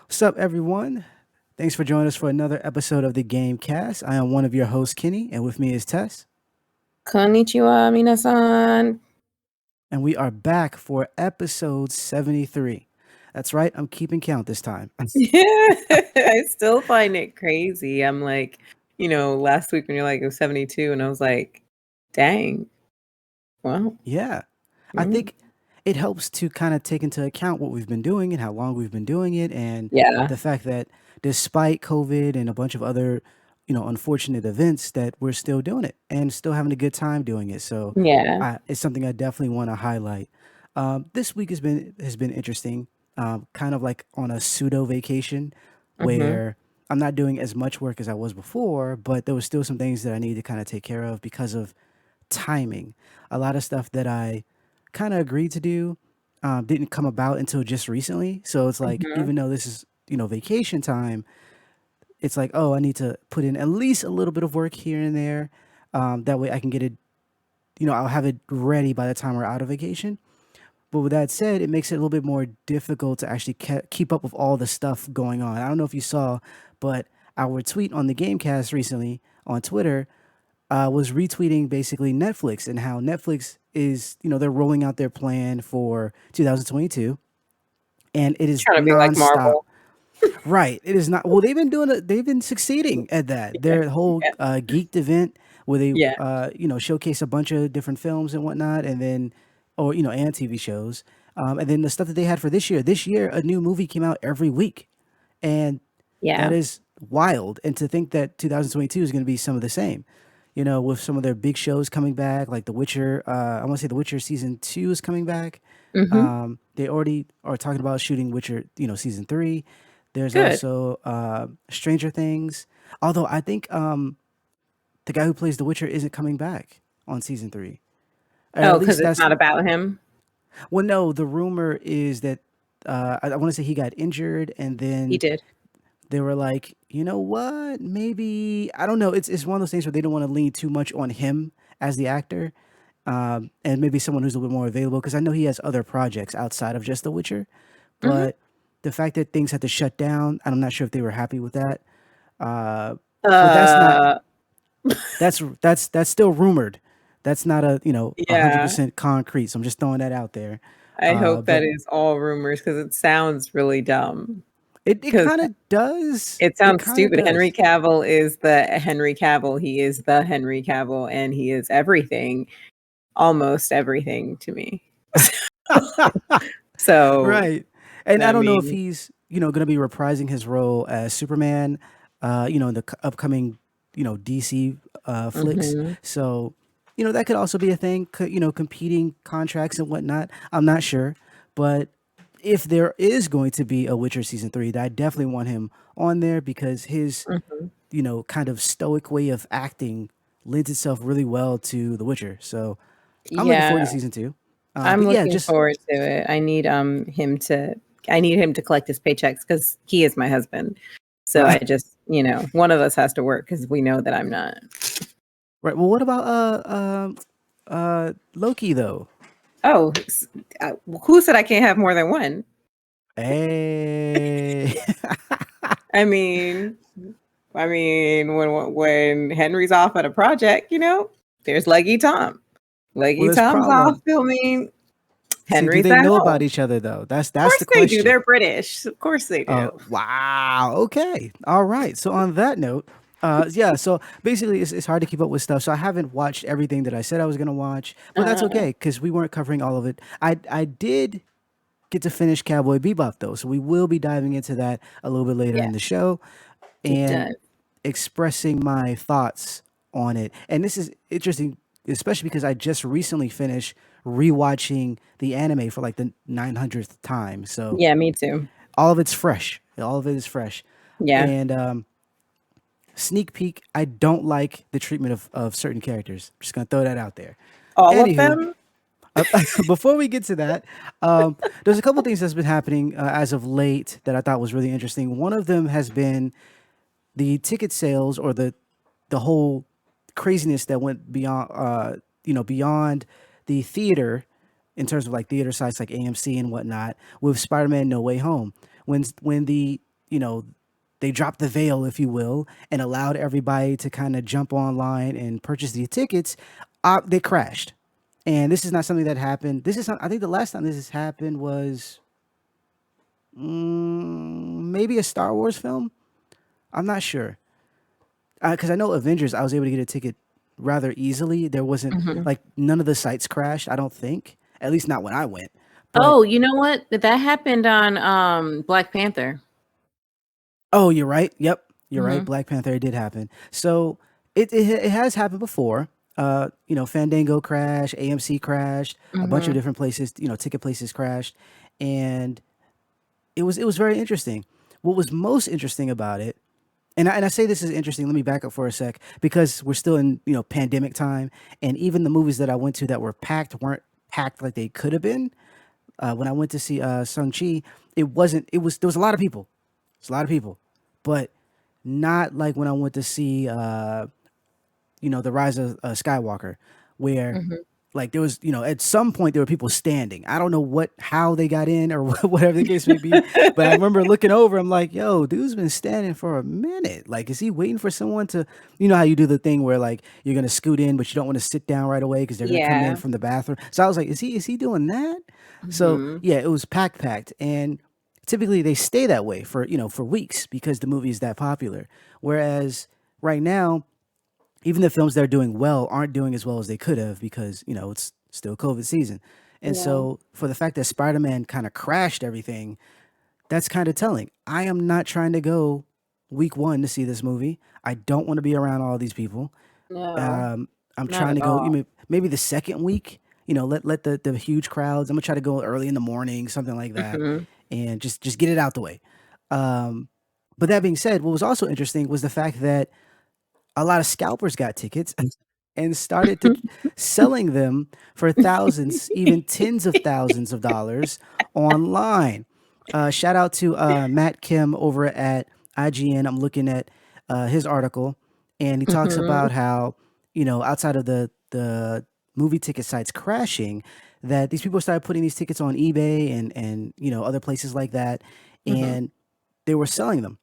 What's up, everyone? Thanks for joining us for another episode of the Game Cast. I am one of your hosts, Kenny, and with me is Tess. Konnichiwa, minasan. And we are back for episode 73. That's right, I'm keeping count this time. I still find it crazy. I'm like, last week when you're like, it was 72, and I was like, dang, wow. Yeah, I Mm. think it helps to kind of take into account what we've been doing and how long we've been doing it, and Yeah, the fact that despite COVID and a bunch of other, unfortunate events, that we're still doing it and still having a good time doing it. So, yeah. it's something I definitely want to highlight. This week has been interesting, kind of like on a pseudo vacation, Mm-hmm. where I'm not doing as much work as I was before, but there was still some things that I needed to kind of take care of because of timing. A lot of stuff that I kind of agreed to do didn't come about until just recently. So it's like, Mm-hmm. even though this is, vacation time, it's like, oh, I need to put in at least a little bit of work here and there. That way I can get it, I'll have it ready by the time we're out of vacation. But with that said, it makes it a little bit more difficult to actually keep up with all the stuff going on. I don't know if you saw, but our tweet on the Gamecast recently on Twitter was retweeting basically Netflix and how Netflix is, they're rolling out their plan for 2022, and it is Trying to be like nonstop. Marvel. Right. It is not. Well, they've been doing it. They've been succeeding at that. Yeah, Their whole yeah, geeked event where they, yeah, showcase a bunch of different films and whatnot, and then, or and TV shows, and then the stuff that they had for this year. This year, a new movie came out every week, and that yeah. is wild. And to think that 2022 is going to be some of the same, with some of their big shows coming back, like The Witcher. I want to say The Witcher season 2 is coming back. Mm-hmm. They already are talking about shooting Witcher, season 3. There's Good. also Stranger Things. Although I think the guy who plays The Witcher isn't coming back on season 3. Or at Oh, because least it's that's, not about him. well, no, the rumor is that I want to say he got injured, and He then did. they were like, you know what? Maybe I don't know. It's one of those things where they don't want to lean too much on him as the actor, and maybe someone who's a little bit more available because I know he has other projects outside of just The Witcher. Mm-hmm. But the fact that things had to shut down, I'm not sure if they were happy with that. Uh, but that's not Uh, that's still rumored. That's not a hundred yeah. percent concrete. So I'm just throwing that out there. I hope that But is all rumors because it sounds really dumb. it Because kind of does. it It sounds kind of stupid. Henry does. Cavill is the Henry Cavill. He is the Henry Cavill, and he is everything, almost everything to me. So, Right. And I I don't know if mean, he's, going to be reprising his role as Superman, in the upcoming, DC flicks. mhm. So, that could also be a thing, competing contracts and whatnot. I'm not sure. But if there is going to be a Witcher season 3, I definitely want him on there because his, Mhm. kind of stoic way of acting lends itself really well to The Witcher. So I'm looking Yeah, forward to season 2. I'm But yeah, looking just forward to it. I need him to collect his paychecks because he is my husband. So I just, one of us has to work because we know that I'm not. right. Well, what about Loki though? Oh, who said I can't have more than one? Hey. I mean, when Henry's off at a project, there's Leggy Tom. Well, Leggy there's Tom's off problem. filming. See, do Henry's they at know home. about each other though? Of That's course the they do. question. They're British. Of course they do. Wow. Okay. All right. So on that note, yeah. So basically, it's hard to keep up with stuff. So I haven't watched everything that I said I was gonna watch, but that's Uh, okay because we weren't covering all of it. I did get to finish Cowboy Bebop though, so we will be diving into that a little bit later yeah, in the show deep and dive. expressing my thoughts on it. And this is interesting, especially because I just recently finished rewatching the anime for like the 900th time. So Yeah, me too. all of it's fresh. All of it is fresh. Yeah, And sneak peek, I don't like the treatment of certain characters. Just gonna throw that out there. all of Anywho, them. uh, before we get to that, there's a couple things that's been happening as of late that I thought was really interesting. One of them has been the ticket sales or the whole craziness that went beyond beyond the theater in terms of like theater sites like AMC and whatnot with Spider-Man No Way Home. When the you know, they dropped the veil, if you will, and allowed everybody to kind of jump online and purchase the tickets, they crashed. And this is not something that happened. I think the last time this has happened was maybe a Star Wars film. I'm not sure. Because I know Avengers, I was able to get a ticket rather easily. There wasn't Mhm. like none of the sites crashed. I don't think, at least not when I went. But Oh, you know what? That happened on Black Panther. oh, you're right. Yep, you're right. Mhm. Black Panther did happen. So it has happened before. Fandango crashed, AMC crashed, a bunch of Mhm. different places. Ticket places crashed, and it was very interesting. What was most interesting about it, and I say this is interesting. Let me back up for a sec because we're still in pandemic time, and even the movies that I went to that were packed weren't packed like they could have been. When I went to see Sung Chi, it wasn't. It was there was a lot of people. It's a lot of people, but not like when I went to see the Rise of Skywalker, where Mhm. like there was at some point there were people standing. I don't know how they got in or whatever the case may be, but I remember looking over. I'm like, yo, dude's been standing for a minute. Like, is he waiting for someone to? You know how you do the thing where like you're gonna scoot in, but you don't want to sit down right away because they're gonna come in Yeah. from the bathroom. So I was like, is he doing that? So Mhm. yeah, it was packed, and typically they stay that way for weeks because the movie is that popular. Whereas right now even the films that are doing well aren't doing as well as they could have because it's still COVID season. And Yeah. so for the fact that Spider-Man kind of crashed everything, that's kind of telling. I am not trying to go week 1 to see this movie. I don't want to be around all these people. No, um, I'm not trying at to go, all. maybe the second week, let the huge crowds. I'm gonna try to go early in the morning, something like that, Mhm. and just get it out the way. um, but that being said, what was also interesting was the fact that a lot of scalpers got tickets and started to selling them for thousands, even tens of thousands of dollars online. Shout out to Matt Kim over at IGN. I'm looking at his article, and he talks Mhm. about how outside of the movie ticket sites crashing, that these people started putting these tickets on eBay and other places like that, Mhm. and they were selling them.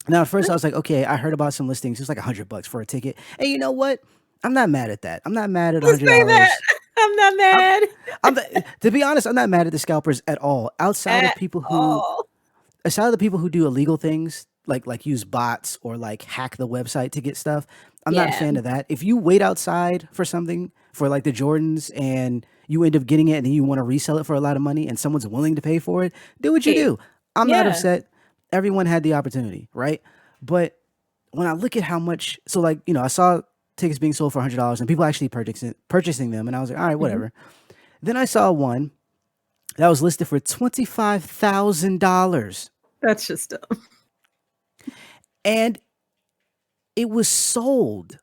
Now, at first, I was like, okay, I heard about some listings. It was like $100 for a ticket. And you know what? I'm not mad at that. I'm not mad at You say that. $100. I'm not I'm, mad to be honest, I'm not mad at the scalpers at all. at all. Aside of the people who do illegal things, like use bots or like hack the website to get stuff, I'm not a Yeah. fan of that. If you wait outside for something for like the Jordans and you end up getting it and then you want to resell it for a lot of money and someone's willing to pay for it, do what you Hey. do. I'm not Yeah. upset. Everyone had the opportunity, right? But when I look at how much, so like I saw tickets being sold for $100 and people actually purchasing them, and I was like, all right, Mhm. whatever. Then I saw one that was listed for $25,000, That's just dumb. and it was sold.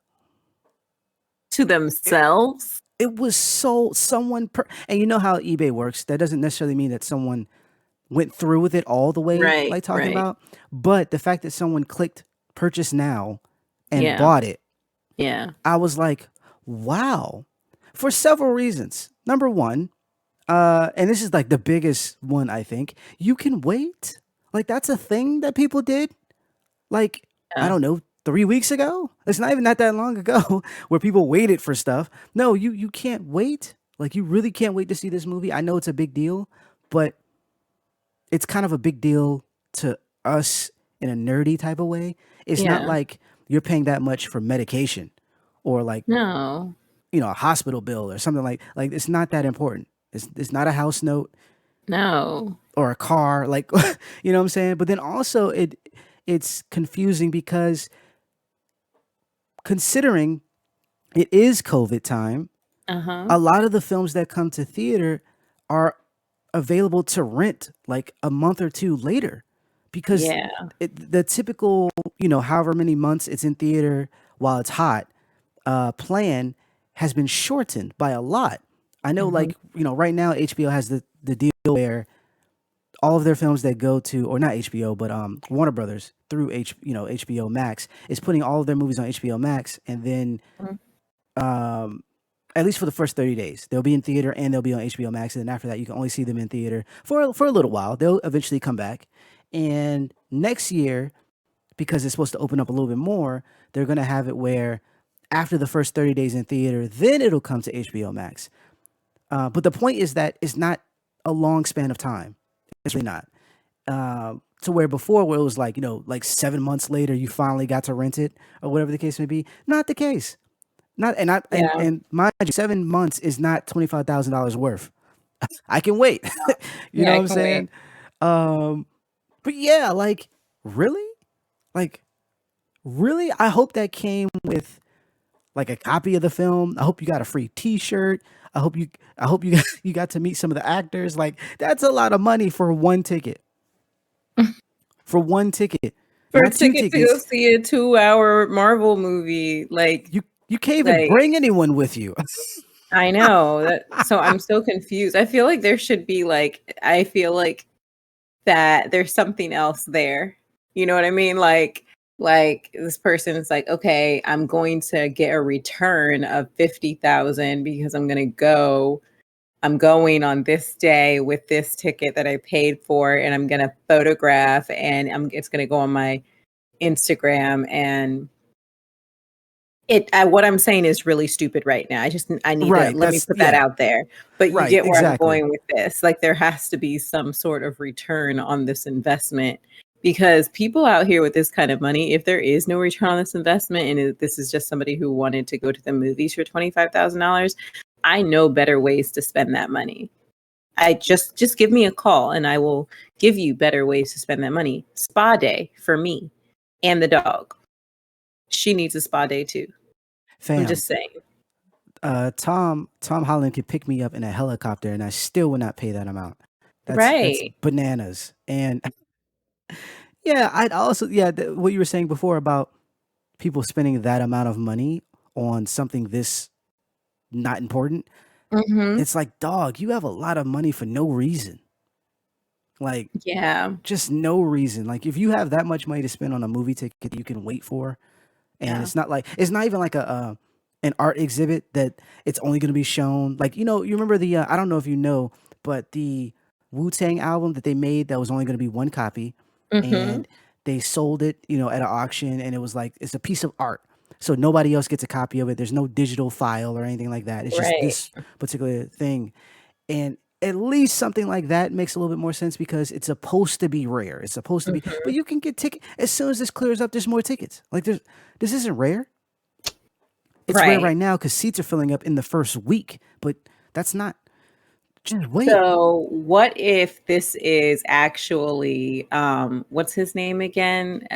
To It, themselves? it was sold. And you know how eBay works. That doesn't necessarily mean that someone went through with it all the way, Right, like talking right. about. But the fact that someone clicked purchase now and Yeah, bought it, yeah. I was like, wow, for several reasons. Number one, and this is like the biggest one, I think, you can wait. Like, that's a thing that people did. Like, I Yeah. don't know, 3 weeks ago. It's not even not that long ago where people waited for stuff. No, you can't wait. Like, you really can't wait to see this movie. I know it's a big deal, but it's kind of a big deal to us in a nerdy type of way. It's not Yeah. like you're paying that much for medication or like No. a hospital bill or something like it's not that important. It's not a house note No. or a car, like you know what I'm saying. But then also it's confusing because considering it is COVID time, Uh-huh. a lot of the films that come to theater are available to rent like a month or two later because Yeah. the typical, however many months it's in theater while it's hot, plan has been shortened by a lot. I know, Mhm. like, right now HBO has the deal where all of their films that go to, or not HBO, but Warner Brothers through HBO Max is putting all of their movies on HBO Max, and then Mhm. um, at least for the first 30 days. They'll be in theater and they'll be on HBO Max. And then after that, you can only see them in theater for a little while. They'll eventually come back. And next year, because it's supposed to open up a little bit more, they're going to have it where after the first 30 days in theater, then it'll come to HBO Max. But the point is that it's not a long span of time. It's really not. To where before, where it was like, like 7 months later, you finally got to rent it or whatever the case may be. Not the case. Not and I Yeah. and mind you, 7 months is not $25,000 worth. I can wait. You Yeah, know I what I'm can wait. saying? But yeah, like really, like really, I hope that came with like a copy of the film. I hope you got a free T-shirt. I hope you, I hope you got, you got to meet some of the actors. Like that's a lot of money for one ticket. For one ticket, For a not two ticket to go tickets. see a 2-hour Marvel movie, You can't even like bring anyone with you. I know that. So I'm so confused. I feel like there should be I feel like that there's something else there. You know what I mean? Like this person is like, okay, I'm going to get a return of 50,000 because I'm going on this day with this ticket that I paid for, and I'm gonna photograph, and it's gonna go on my Instagram, and what I'm saying is really stupid right now. I need to Right. let me That's put that yeah. out there. But you Right. get where I'm Exactly. going with this. Like there has to be some sort of return on this investment because people out here with this kind of money, if there is no return on this investment and this is just somebody who wanted to go to the movies for $25,000, I know better ways to spend that money. I just give me a call and I will give you better ways to spend that money. Spa day for me and the dog. She needs a spa day too. I'm Fam. just saying. Tom Holland could pick me up in a helicopter, and I still would not pay that amount. That's Right. bananas. And yeah, I'd also what you were saying before about people spending that amount of money on something this not important. Mhm. It's like, dog, you have a lot of money for no reason. Like, Yeah. just no reason. Like, if you have that much money to spend on a movie ticket that you can wait for, and Yeah. it's not even like a an art exhibit that it's only going to be shown. Like, you remember the I don't know if you know, but the Wu Tang album that they made that was only going to be one copy, Mhm. and they sold it, at an auction, and it was like it's a piece of art. So nobody else gets a copy of it. There's no digital file or anything like that. It's just Right. this particular thing. And at least something like that makes a little bit more sense because it's supposed to be rare. It's supposed to be, but Mhm. you can get ticket as soon as this clears up. There's more tickets. Like this isn't rare. It's rare Right. right now because seats are filling up in the first week, but that's not. Just wait. So, what if this is actually what's his name again?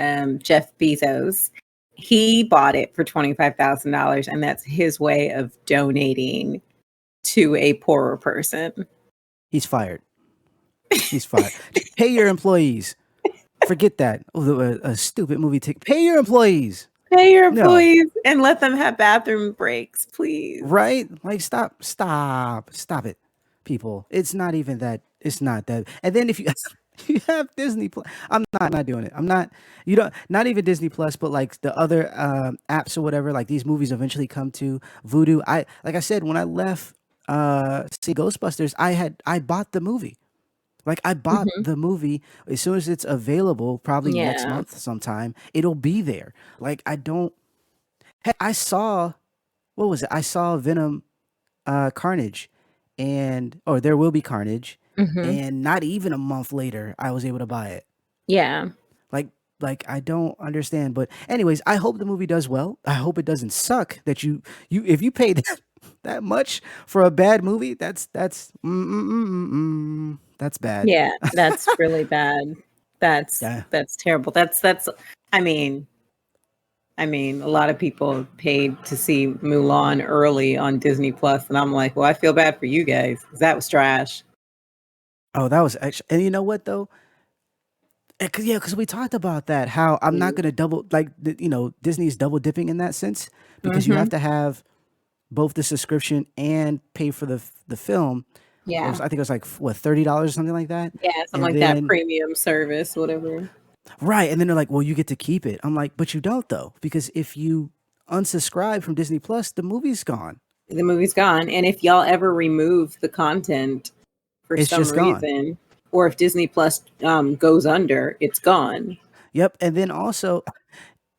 Jeff Bezos. He bought it for $25,000 and that's his way of donating to a poorer person. He's fired. He's fired. Pay your employees. Forget that. Oh, a stupid movie ticket. Pay your employees. Pay your No. employees and let them have bathroom breaks, please. Right? Like stop it, people. It's not even that. It's not that. And then if you you have Disney Plus, I'm not doing it. I'm not. You don't. Not even Disney Plus, but like the other apps or whatever. Like these movies eventually come to Vudu. Like I said when I left see Ghostbusters, I bought the movie. Like I bought Mhm. the movie as soon as it's available, probably next Yeah. month sometime. It'll be there. Like I don't. Hey, I saw what was it? I saw Venom Carnage, and or There Will Be Carnage, Mhm. and not even a month later, I was able to buy it. Yeah. Like, like I don't understand. But anyways, I hope the movie does well. I hope it doesn't suck. That you if you paid that much for a bad movie, that's bad. Yeah, that's really bad. Yeah. That's terrible. That's I mean a lot of people paid to see Mulan early on Disney Plus, and I'm like, well, I feel bad for you guys because that was trash. Oh, that was actually. And you know what though? Because we talked about that. How I'm not gonna double like Disney's double dipping in that sense because you have Mm-hmm. to have both the subscription and pay for the film. Yeah, I think it was like what $30 or something like that. yeah, something And like that. then Premium service, whatever. right, and then they're like, "Well, you get to keep it." I'm like, "But you don't though, because if you unsubscribe from Disney Plus, the movie's gone. The movie's gone, and if y'all ever remove the content for It's some just gone." reason, or if Disney Plus goes under, it's gone. Yep. And then also,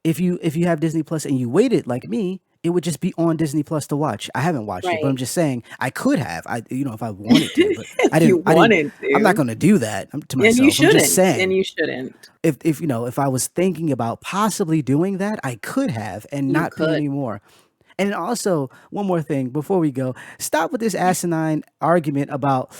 if you have Disney Plus and you waited like me, it would just be on Disney Plus to watch. I haven't watched it, but I'm Right. just saying I could have. If I wanted to, but I If you didn't. I didn't. wanted I'm not to. going to do that to And you myself. I'm just shouldn't. And saying you shouldn't. if I was thinking about possibly doing that, I could have and You not pay could. anymore. And also, one more thing before we go, stop with this asinine argument about,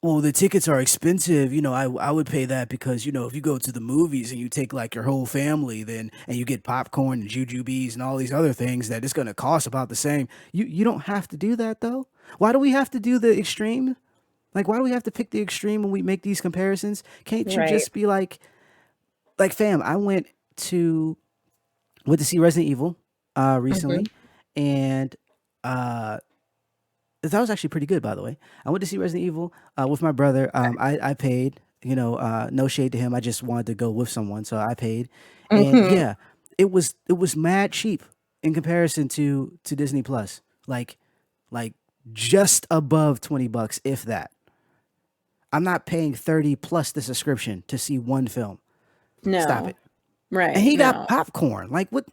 well, the tickets are expensive. I would pay that because, if you go to the movies and you take like your whole family, then and you get popcorn and jujubes and all these other things, that it's going to cost about the same. You don't have to do that though. Why do we have to do the extreme? Like, why do we have to pick the extreme when we make these comparisons? Can't you Right. just be like, fam? I went to see Resident Evil Hmm. recently, and uh, that was actually pretty good, by the way. I went to see Resident Evil with my brother. I paid. No shade to him. I just wanted to go with someone, so I paid. And Hmm. yeah, it was mad cheap in comparison to Disney Plus. Like just above $20, if that. I'm not paying 30 plus the subscription to see one film. Stop No. it. And Right. he got No. popcorn. Like what?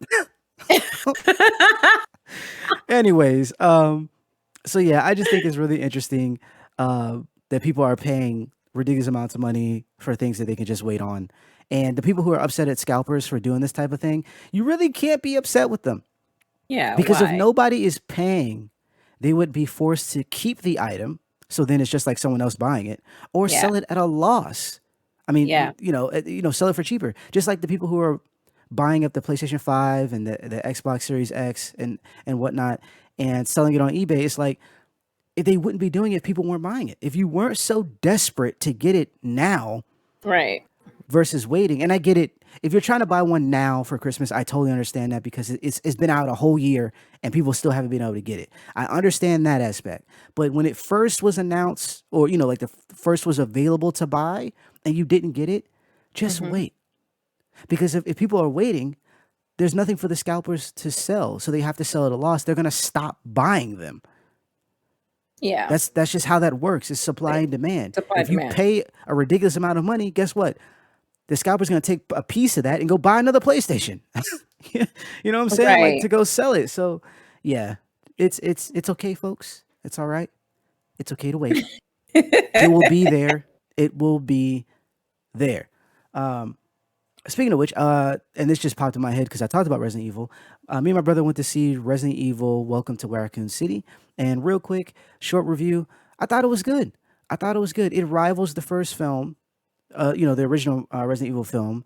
Anyways, so yeah, I just think it's really interesting that people are paying ridiculous amounts of money for things that they can just wait on. And the people who are upset at scalpers for doing this type of thing, you really can't be upset with them Yeah. because if Why? nobody is paying, they would be forced to keep the item. So then it's just like someone else buying it or Yeah. sell it at a loss. I Yeah. mean, sell it for cheaper. Just like the people who are buying up the PlayStation 5 and the Xbox Series X and whatnot and selling it on eBay. It's like if they wouldn't be doing it if people weren't buying it. If you weren't so desperate to get it now Right. versus waiting, and I get it. If you're trying to buy one now for Christmas, I totally understand that because it's been out a whole year and people still haven't been able to get it. I understand that aspect. But when it first was announced, or like the first was available to buy, and you didn't get it, just Hmm. wait. Because if people are waiting, there's nothing for the scalpers to sell, so they have to sell at a loss. They're gonna stop buying them. Yeah. That's just how that works. It's supply Like and demand. supply If you demand. pay a ridiculous amount of money, guess what? The scalper's gonna take a piece of that and go buy another PlayStation. You know what I'm saying? Like Right. to go sell it. So yeah, it's okay, folks. It's all right. It's okay to wait. It will be there. It will be there. Speaking of which, and this just popped in my head because I talked about Resident Evil. Me and my brother went to see Resident Evil Welcome to Racoon City. And real quick, short review. I thought it was good. I thought it was good. It rivals the first film, the original Resident Evil film.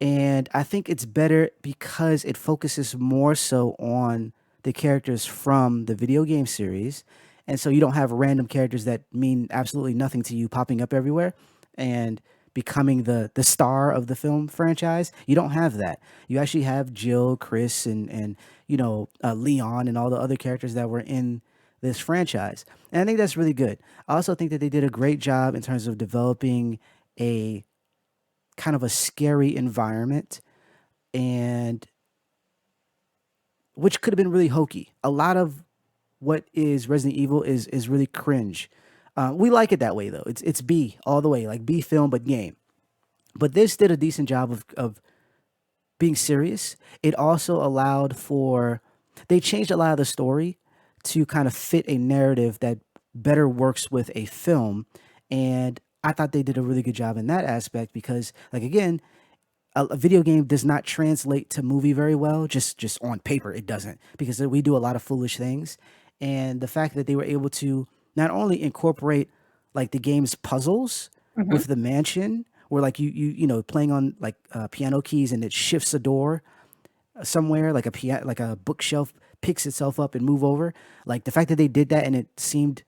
And I think it's better because it focuses more so on the characters from the video game series. And so you don't have random characters that mean absolutely nothing to you popping up everywhere and becoming the star of the film franchise. You don't have that. You actually have Jill, Chris, and Leon and all the other characters that were in this franchise. And I think that's really good. I also think that they did a great job in terms of developing a kind of a scary environment and which could have been really hokey. A lot of what is Resident Evil is really cringe. We like it that way though. It's B all the way, like B film but game. But this did a decent job of being serious. It also allowed for they changed a lot of the story to kind of fit a narrative that better works with a film. And I thought they did a really good job in that aspect because, like again, a video game does not translate to movie very well. Just on paper, it doesn't because we do a lot of foolish things. And the fact that they were able to not only incorporate like the game's puzzles Hmm. with the mansion, where like playing on like piano keys and it shifts a door somewhere, like like a bookshelf picks itself up and move over. Like the fact that they did that and it seemed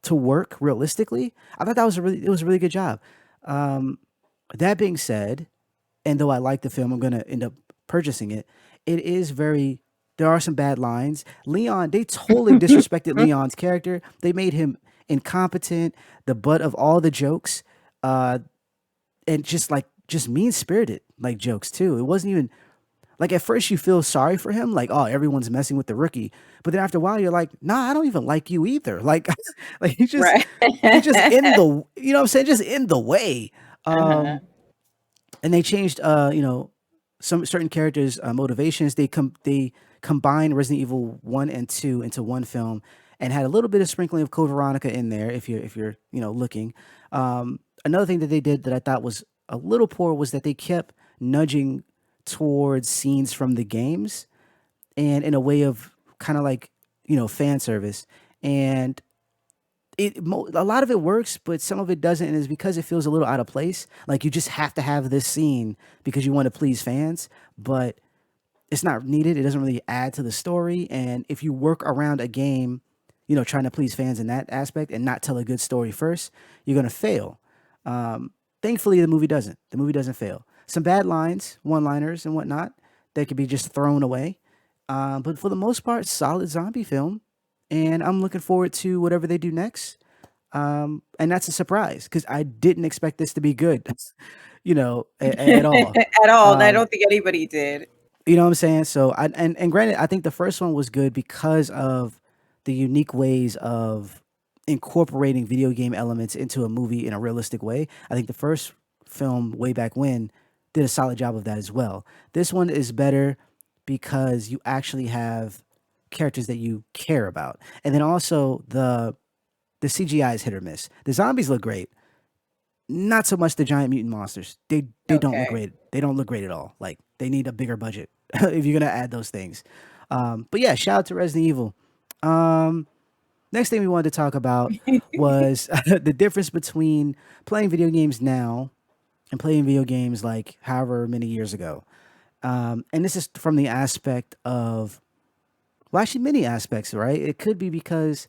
to work realistically, I thought it was a really good job. That being said, and though I like the film, I'm gonna end up purchasing it. It is very. There are some bad lines. Leon, they totally disrespected Leon's character. They made him incompetent, the butt of all the jokes, and just mean spirited like jokes too. It wasn't even Like at first you feel sorry for him, like, oh, everyone's messing with the rookie. But then after a while you're like, nah, I don't even like you either. Like like Right. he's just in the, you know what I'm saying, just in the way. Uh-huh. And they changed some certain characters motivations. They combined Resident Evil 1 and 2 into one film and had a little bit of sprinkling of Code Veronica in there if you're looking. Another thing that they did that I thought was a little poor was that they kept nudging towards scenes from the games and in a way of kind of like fan service. And a lot of it works, but some of it doesn't, and it's because it feels a little out of place. Like you just have to have this scene because you want to please fans, but it's not needed. It doesn't really add to the story. And if you work around a game, trying to please fans in that aspect and not tell a good story first, you're gonna fail. Thankfully, the movie doesn't. The movie doesn't fail. Some bad lines, one-liners, and whatnot that could be just thrown away. But for the most part, solid zombie film, and I'm looking forward to whatever they do next. And that's a surprise because I didn't expect this to be good, at all. At all. I don't think anybody did. You know what I'm saying? So and granted, I think the first one was good because of the unique ways of incorporating video game elements into a movie in a realistic way. I think the first film way back when did a solid job of that as well. This one is better because you actually have characters that you care about. And then also the CGI is hit or miss. The zombies look great. Not so much the giant mutant monsters. They don't look Okay. great. They don't look great at all. Like they need a bigger budget if you're gonna add those things. But yeah, shout out to Resident Evil. Next thing we wanted to talk about was the difference between playing video games now and playing video games like however many years ago. And this is from the aspect of, well, actually many aspects, right? It could be because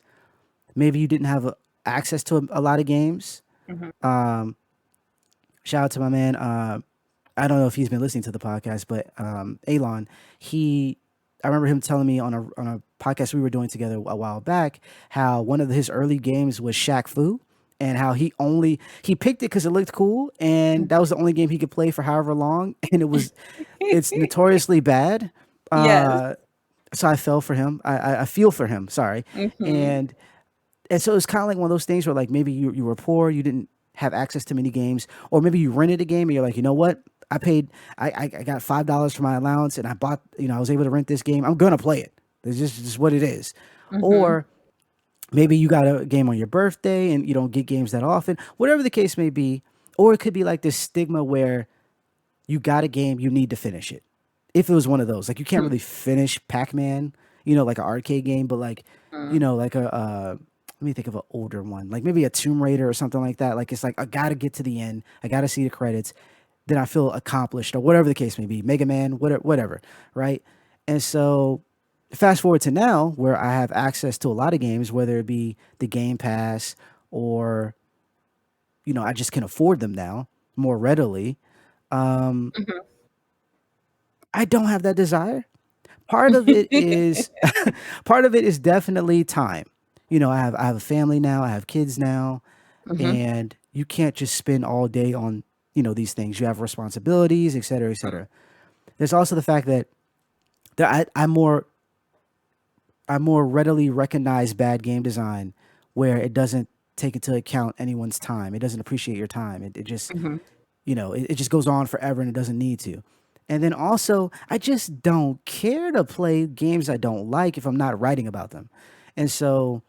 maybe you didn't have access to a lot of games. Mhm. Shout out to my man. I don't know if he's been listening to the podcast, but Alon, I remember him telling me on a podcast we were doing together a while back how one of his early games was Shaq Fu, and how he picked it because it looked cool, and that was the only game he could play for however long, and it's notoriously bad. Yes. Uh, so I fell for him. I feel for him. Sorry, Mhm. and so it's kind of like one of those things where like maybe you were poor, you didn't have access to many games, or maybe you rented a game and you're like, you know what? I got $5 for my allowance and I bought, I was able to rent this game. I'm gonna play it. It's just what it is. Mhm. Or maybe you got a game on your birthday and you don't get games that often. Whatever the case may be, or it could be like this stigma where you got a game, you need to finish it. If it was one of those, like you can't really finish Pac-Man, like an arcade game, but like, Mhm. like let me think of an older one, like maybe a Tomb Raider or something like that. Like it's like I gotta get to the end, I gotta see the credits, then I feel accomplished or whatever the case may be. Mega Man, whatever, right? And so fast forward to now where I have access to a lot of games, whether it be the Game Pass or I just can afford them now more readily. Mhm. I don't have that desire. Part of it is part of it is definitely time. I have a family now, I have kids now, Mhm. and you can't just spend all day on, these things. You have responsibilities, et cetera, et cetera. There's also the fact that I more readily recognize bad game design where it doesn't take into account anyone's time. It doesn't appreciate your time. It just Mhm. it just goes on forever and it doesn't need to. And then also, I just don't care to play games I don't like if I'm not writing about them. And so,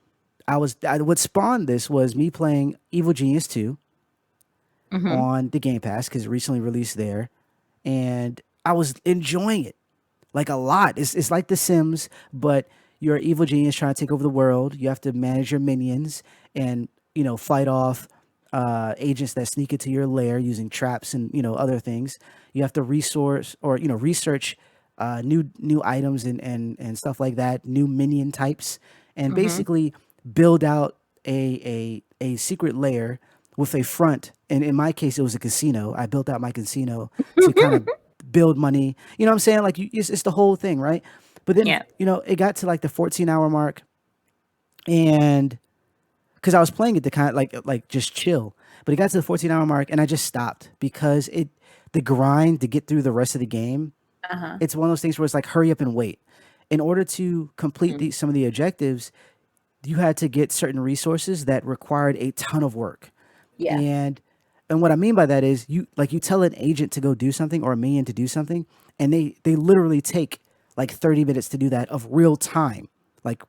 what spawned this was me playing Evil Genius 2 Mhm. on the Game Pass because it recently released there, and I was enjoying it like a lot. It's like The Sims, but you're an evil genius trying to take over the world. You have to manage your minions and fight off agents that sneak into your lair using traps and other things. You have to resource or research new items and stuff like that, new minion types, and Mhm. basically build out a secret lair with a front. And in my case, it was a casino. I built out my casino to kind of build money. You know what I'm saying? Like it's the whole thing, right? But then Yeah. it got to like the 14-hour mark, and because I was playing it to kind of like just chill, but it got to the 14-hour mark, and I just stopped because the grind to get through the rest of the game Uh-huh. It's one of those things where it's like hurry up and wait. In order to complete Mm. some of the objectives, you had to get certain resources that required a ton of work. Yeah. And what I mean by that is you tell an agent to go do something or a minion to do something, and they literally take like 30 minutes to do that of real time. Like,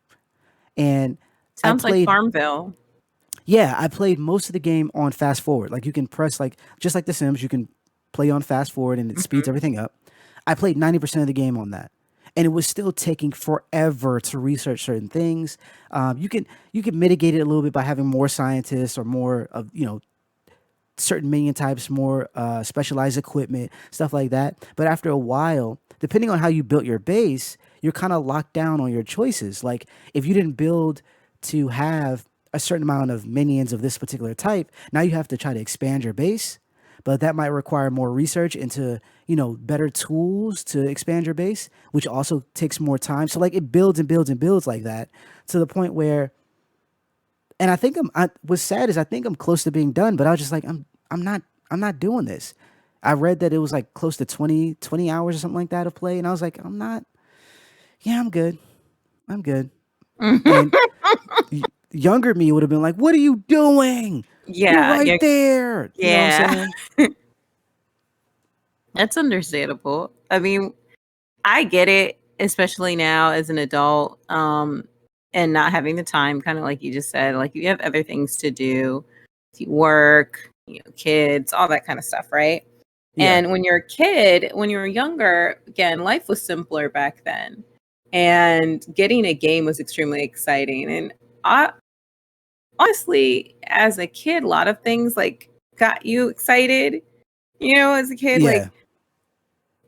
and I Sounds like played Farmville. yeah, I played most of the game on fast forward. Like you can press like just like The Sims, you can play on fast forward and it speeds Mhm. everything up. I played 90% of the game on that. And it was still taking forever to research certain things. You can mitigate it a little bit by having more scientists or more of certain minion types, more specialized equipment, stuff like that. But after a while, depending on how you built your base, you're kind of locked down on your choices. Like if you didn't build to have a certain amount of minions of this particular type, now you have to try to expand your base. But that might require more research into, better tools to expand your base, which also takes more time. So like it builds and builds and builds like that to the point where, and I think what's sad is I think I'm close to being done, but I was just like, I'm not, I'm not doing this. I read that it was like close to 20 hours or something like that of play. And I was like, I'm not, yeah, I'm good. I'm good. And younger me would have been like, what are you doing? You're Yeah, right yeah, there. You know what I'm yeah. saying? That's understandable. I mean, I get it, especially now as an adult, and not having the time, kind of like you just said, like you have other things to do, you work, kids, all that kind of stuff, right? Yeah. And when you're a kid, when you were younger, again, life was simpler back then. And getting a game was extremely exciting. And I, honestly, as a kid, a lot of things like got you excited. As a kid, Yeah. like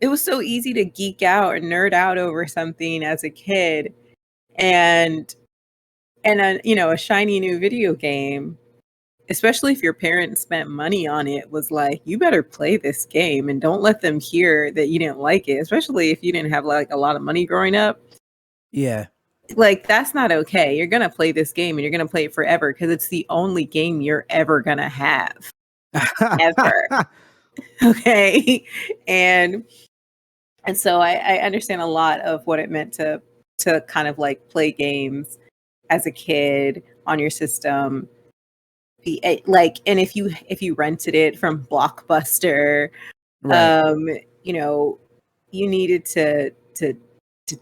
it was so easy to geek out or nerd out over something as a kid, and a shiny new video game, especially if your parents spent money on it, was like, you better play this game and don't let them hear that you didn't like it, especially if you didn't have like a lot of money growing up. Yeah. Like that's not okay. You're gonna play this game and you're gonna play it forever because it's the only game you're ever gonna have, ever. Okay. and And so I understand a lot of what it meant to kind of like play games as a kid on your system. And if you rented it from Blockbuster, Right. um, you know, you needed to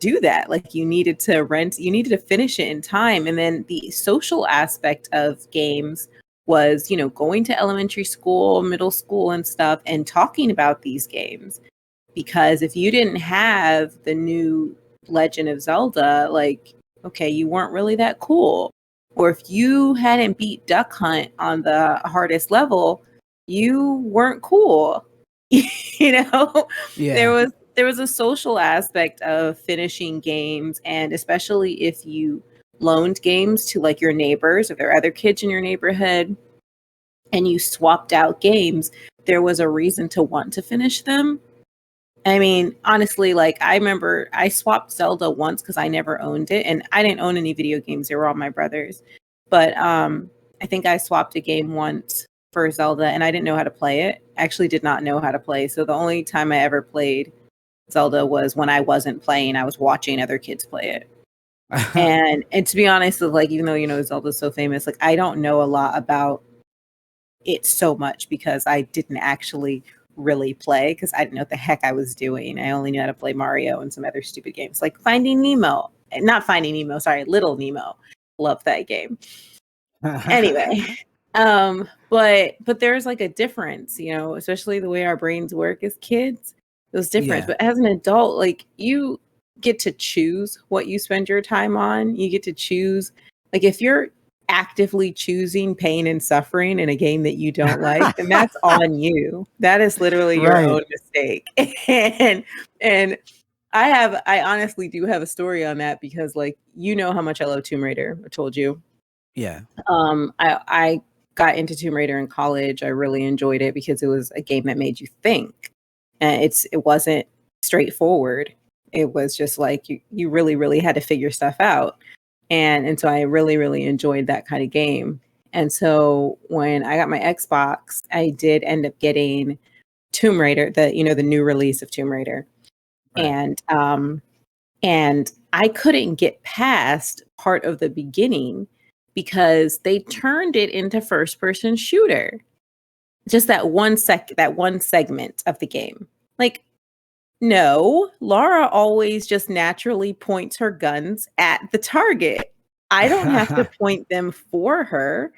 do that. Like you needed to finish it in time. And then the social aspect of games was, going to elementary school, middle school and stuff and talking about these games, because if you didn't have the new Legend of Zelda, like, okay, you weren't really that cool. Or if you hadn't beat Duck Hunt on the hardest level, you weren't cool. you know, there Yeah. was there was a social aspect of finishing games, and especially if you loaned games to like your neighbors, if there are other kids in your neighborhood, and you swapped out games, there was a reason to want to finish them. I mean, honestly, like I remember I swapped Zelda once because I never owned it, and I didn't own any video games. They were all my brothers. But I think I swapped a game once for Zelda, and I didn't know how to play it. I actually did not know how to play. So the only time I ever played Zelda was when I wasn't playing. I was watching other kids play it. And to be honest, like even though Zelda's so famous, like I don't know a lot about it so much because I didn't actually really play because I didn't know what the heck I was doing. I only knew how to play Mario and some other stupid games like Finding Nemo. Not Finding Nemo, sorry, Little Nemo. Love that game. Anyway, but there's like a difference, especially the way our brains work as kids. There's difference, Yeah. but as an adult, like you get to choose what you spend your time on. You get to choose, like if you're actively choosing pain and suffering in a game that you don't like, then that's on you. That is literally your Right. own mistake. And I honestly do have a story on that because like how much I love Tomb Raider. I told you. Yeah. I got into Tomb Raider in college. I really enjoyed it because it was a game that made you think. And it wasn't straightforward. It was just like you really, really had to figure stuff out. And so I really, really enjoyed that kind of game. And so when I got my Xbox, I did end up getting Tomb Raider, the new release of Tomb Raider. Right. And I couldn't get past part of the beginning because they turned it into first person shooter. Just that one segment of the game. Like, no, Lara always just naturally points her guns at the target. I don't have to point them for her.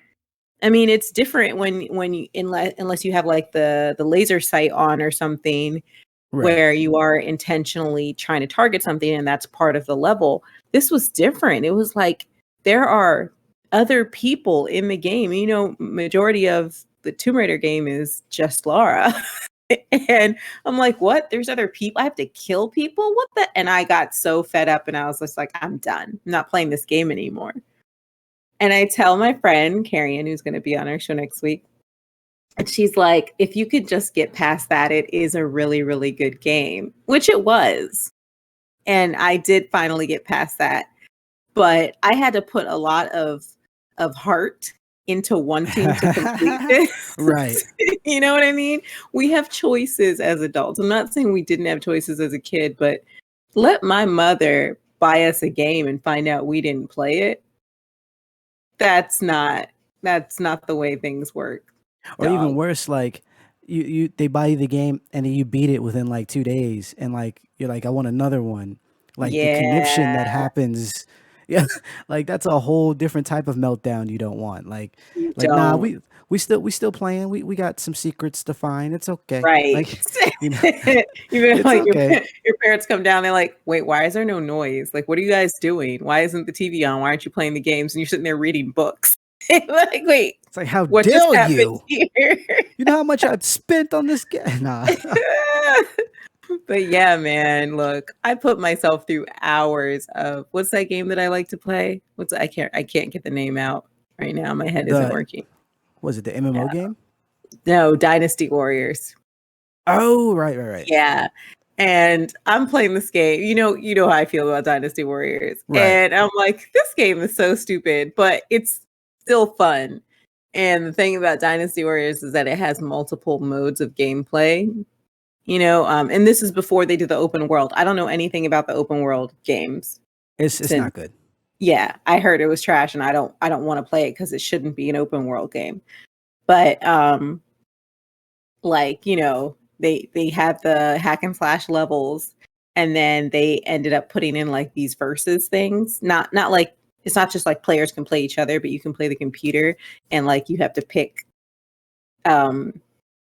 I mean, it's different when you unless you have like the laser sight on or something Right. where you are intentionally trying to target something and that's part of the level. This was different. It was like there are other people in the game. You know, majority of the Tomb Raider game is just Lara. And I'm like, what? There's other people. I have to kill people? What the? And I got so fed up and I was just like, I'm done. I'm not playing this game anymore. And I tell my friend, Carrion, who's going to be on our show next week, and she's like, if you could just get past that, it is a really, really good game, which it was. And I did finally get past that. But I had to put a lot of heart into wanting to complete this. Right. You know what I mean? We have choices as adults. I'm not saying we didn't have choices as a kid, but let my mother buy us a game and find out we didn't play it. That's not the way things work. Or even Dog. worse, like they buy you the game and then you beat it within like 2 days, and like you're like, I want another one. Like the conniption that Yeah, happens, yeah, like that's a whole different type of meltdown you don't want. you Like nah, don't. we still playing. We got some secrets to find. It's okay. Right. Like you know, Even it's like okay. your parents come down, they're like, wait, why is there no noise? Like, what are you guys doing? Why isn't the TV on? Why aren't you playing the games? And you're sitting there reading books. Like, wait, It's like, how what just dare happened you? here? You know how much I've spent on this game? Nah. But yeah, man, look, I put myself through hours of what's that game that I like to play? I can't get the name out right now. My head isn't The working. Was it the MMO Yeah. game? No, Dynasty Warriors. Oh, right. Yeah. And I'm playing this game. You know how I feel about Dynasty Warriors. Right. And I'm like, this game is so stupid, but it's still fun. And the thing about Dynasty Warriors is that it has multiple modes of gameplay. And this is before they did the open world. I don't know anything about the open world games. It's Since not good. yeah, I heard it was trash and I don't want to play it because it shouldn't be an open world game. But like, they had the hack and slash levels and then they ended up putting in like these versus things. Not like it's not just like players can play each other, but you can play the computer and like you have to pick um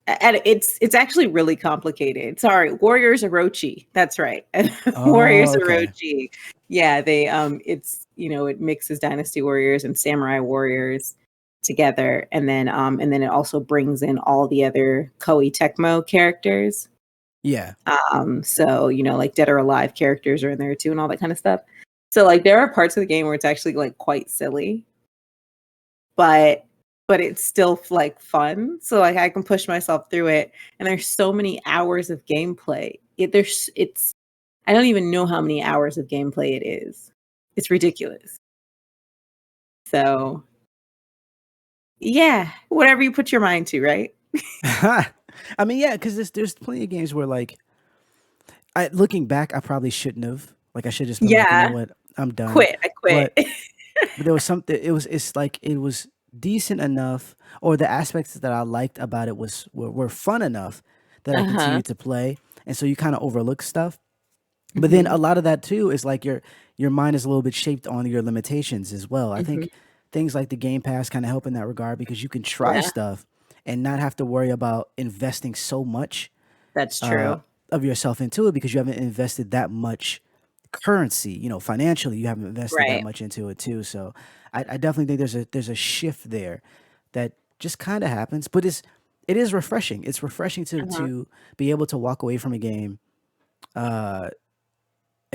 and it's actually really complicated. Sorry, Warriors Orochi. That's right. Warriors Oh, okay. Orochi. Yeah, they it's it mixes Dynasty Warriors and Samurai Warriors together and then it also brings in all the other Koei Tecmo characters. Yeah. So, like Dead or Alive characters are in there too and all that kind of stuff. So like there are parts of the game where it's actually like quite silly, but it's still like fun. So like I can push myself through it. And there's so many hours of gameplay. It's I don't even know how many hours of gameplay it is. It's ridiculous. So yeah, whatever you put your mind to, right? I mean, yeah, because there's plenty of games where like looking back, I probably shouldn't have. Like I should just been like, you know Yeah, what, I'm done. quit. I quit. But there was something. It's like it was decent enough, or the aspects that I liked about it were fun enough that I Uh-huh. continued to play, and so you kind of overlook stuff. But then Mhm. a lot of that too is like your mind is a little bit shaped on your limitations as well. I Mhm. think things like the Game Pass kind of help in that regard because you can try Yeah, stuff and not have to worry about investing so much that's uh, true. of yourself into it because you haven't invested that much currency. Financially, you haven't invested that Right. much into it too. So I definitely think there's a shift there that just kind of happens, but it is refreshing. It's refreshing Uh-huh. to be able to walk away from a game. Uh,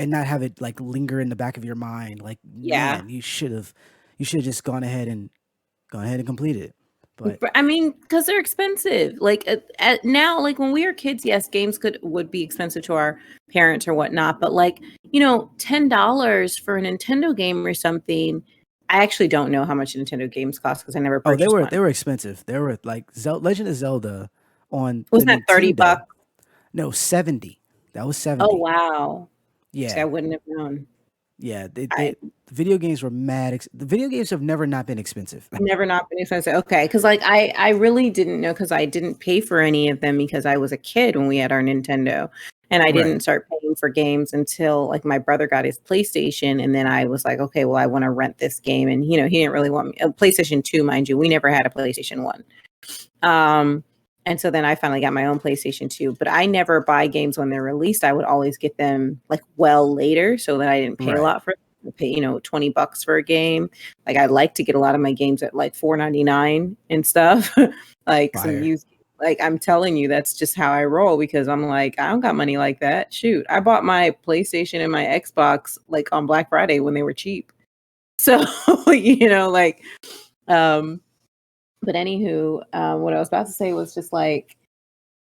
and not have it like linger in the back of your mind like, Yeah. man, you should have just gone ahead and completed it. But I mean, because they're expensive. Like now, like when we were kids, yes, games would be expensive to our parents or whatnot. But like, $10 for a Nintendo game or something. I actually don't know how much Nintendo games cost because I never oh, they purchased were one. they were expensive. They were like Legend of Zelda on the Was that 30 bucks? Nintendo. No, 70. That was Oh, 70. wow. See, I Yeah. wouldn't have known. Yeah, I the video games were the video games have never not been expensive. never not been expensive. Okay, because like I really didn't know because I didn't pay for any of them because I was a kid when we had our Nintendo, and I Right. didn't start paying for games until like my brother got his PlayStation, and then I was like, okay, well I want to rent this game, and he didn't really want me a PlayStation 2, mind you. We never had a PlayStation 1. Um, and so then I finally got my own PlayStation 2, but I never buy games when they're released. I would always get them like well later so that I didn't pay a Right. lot for them. Pay, $20 for a game. Like I like to get a lot of my games at like 4.99 and stuff. Like some Fire. used like I'm telling you, that's just how I roll because I'm like, I don't got money like that. Shoot. I bought my PlayStation and my Xbox like on Black Friday when they were cheap. So, like um but anywho, what I was about to say was just like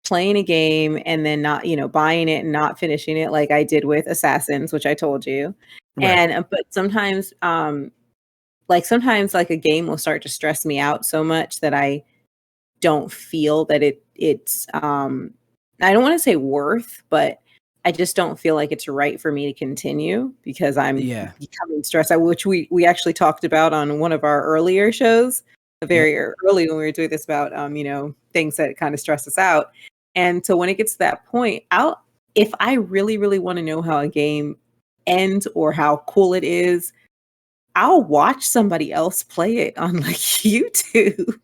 playing a game and then not, buying it and not finishing it like I did with Assassins, which I told you. Right. And but sometimes like a game will start to stress me out so much that I don't feel that it's I don't want to say worth, but I just don't feel like it's right for me to continue because I'm Yeah. becoming stressed out, which we actually talked about on one of our earlier shows, Yep. very early when we were doing this about things that kind of stress us out. And so when it gets to that point, if I really, really want to know how a game ends or how cool it is, I'll watch somebody else play it on like YouTube.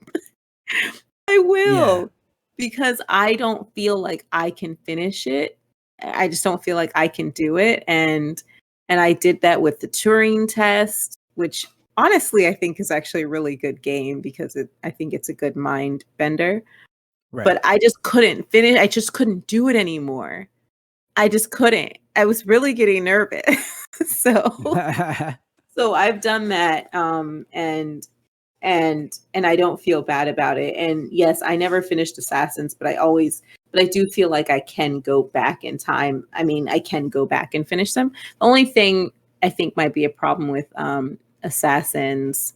I Yeah. will, because I don't feel like I can finish it. I just don't feel like I can do it, and I did that with the Turing test, which honestly I think is actually a really good game because I think it's a good mind bender, Right. but I just couldn't finish. I just couldn't do it anymore. I just couldn't. I was really getting nervous. So so I've done that, and I don't feel bad about it. And yes, I never finished Assassins, but I do feel like I can go back in time. I mean, I can go back and finish them. The only thing I think might be a problem with Assassins,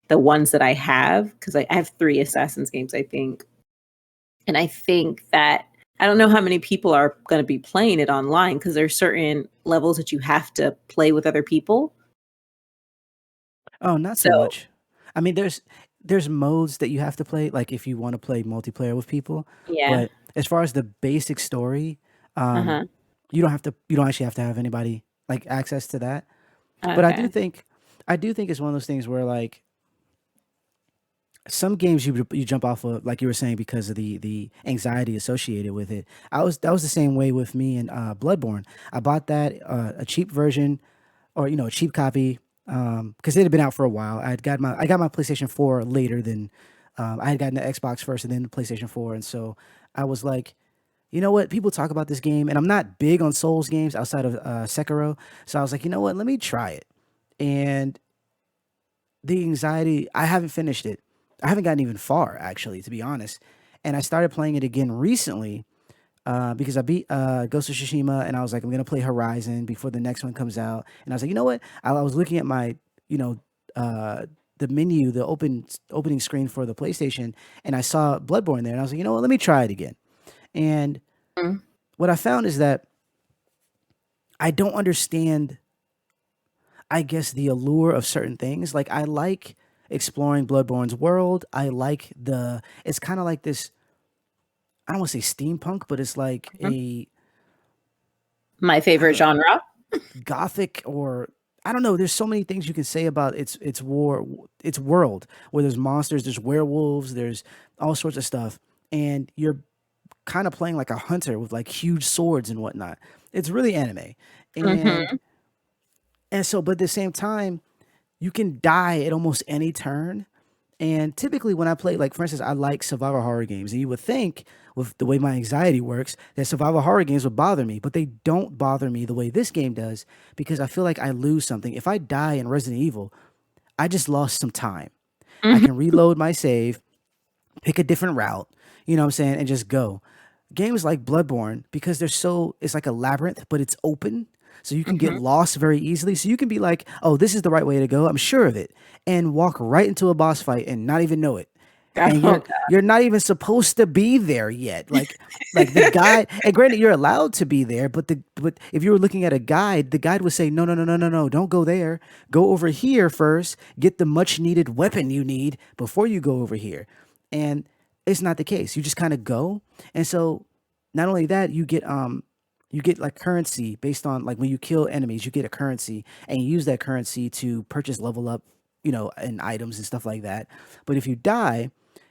the ones that I have, because I have 3 Assassins games, I think. And I think that I don't know how many people are going to be playing it online because there's certain levels that you have to play with other people. Oh, not so So much. I mean, there's modes that you have to play, like if you want to play multiplayer with people. yeah. But as far as the basic story, um, Uh-huh. you don't actually have to have anybody like access to that. But Okay. I do think it's one of those things where like some games you jump off of, like you were saying, because of the anxiety associated with it. That was the same way with me and Bloodborne. I bought that a cheap version, or a cheap copy, because it had been out for a while. I got my PlayStation 4 later than I had gotten the Xbox first and then the PlayStation 4, and so I was like, you know what? People talk about this game, and I'm not big on Souls games outside of Sekiro, so I was like, you know what? Let me try it. And the anxiety, I haven't finished it. I haven't gotten even far, actually, to be honest. And I started playing it again recently because I beat Ghost of Tsushima, and I was like, I'm gonna play Horizon before the next one comes out. And I was like, you know what? I was looking at my, you know, uh, the menu, the opening screen for the PlayStation, and I saw Bloodborne there, and I was like, you know what? Let me try it again. And Mm. what I found is that I don't understand, I guess, the allure of certain things. Like I like exploring Bloodborne's world. I like it's kind of like this, I don't want to say steampunk, but it's like Mhm. a My I favorite don't know, genre. gothic, or I don't know. There's so many things you can say about its world, where there's monsters, there's werewolves, there's all sorts of stuff, and you're kind of playing like a hunter with like huge swords and whatnot. It's really anime, and Mhm. so, but at the same time, you can die at almost any turn. And typically, when I play, like for instance, I like survival horror games, and you would think, with the way my anxiety works, that survival horror games would bother me, but they don't bother me the way this game does, because I feel like I lose something. If I die in Resident Evil, I just lost some time. I Mhm. can reload my save, pick a different route, you know what I'm saying, and just go. Games like Bloodborne, because it's like a labyrinth, but it's open. So you can get Mhm. lost very easily. So you can be like, oh, this is the right way to go. I'm sure of it. And walk right into a boss fight and not even know it. and Oh you're not even supposed to be there yet. Like the guide, and granted, you're allowed to be there, but if you were looking at a guide, the guide would say, no, no, no, no, no, no, don't go there. Go over here first. Get the much needed weapon you need before you go over here. And it's not the case. You just kind of go, and so not only that, you get like currency based on like when you kill enemies, you get a currency and you use that currency to purchase level up, and items and stuff like that. But if you die,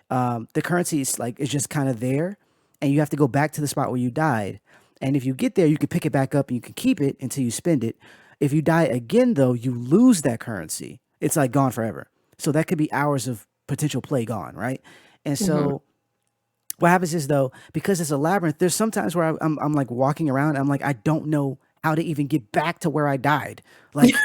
the currency is like it's just kind of there, and you have to go back to the spot where you died. And if you get there, you can pick it back up and you can keep it until you spend it. If you die again, though, you lose that currency. It's like gone forever. So that could be hours of potential play gone, right? And god. so what happens is though, because it's a labyrinth, there's sometimes where I'm like walking around, and I'm like, I don't know how to even get back to where I died. Like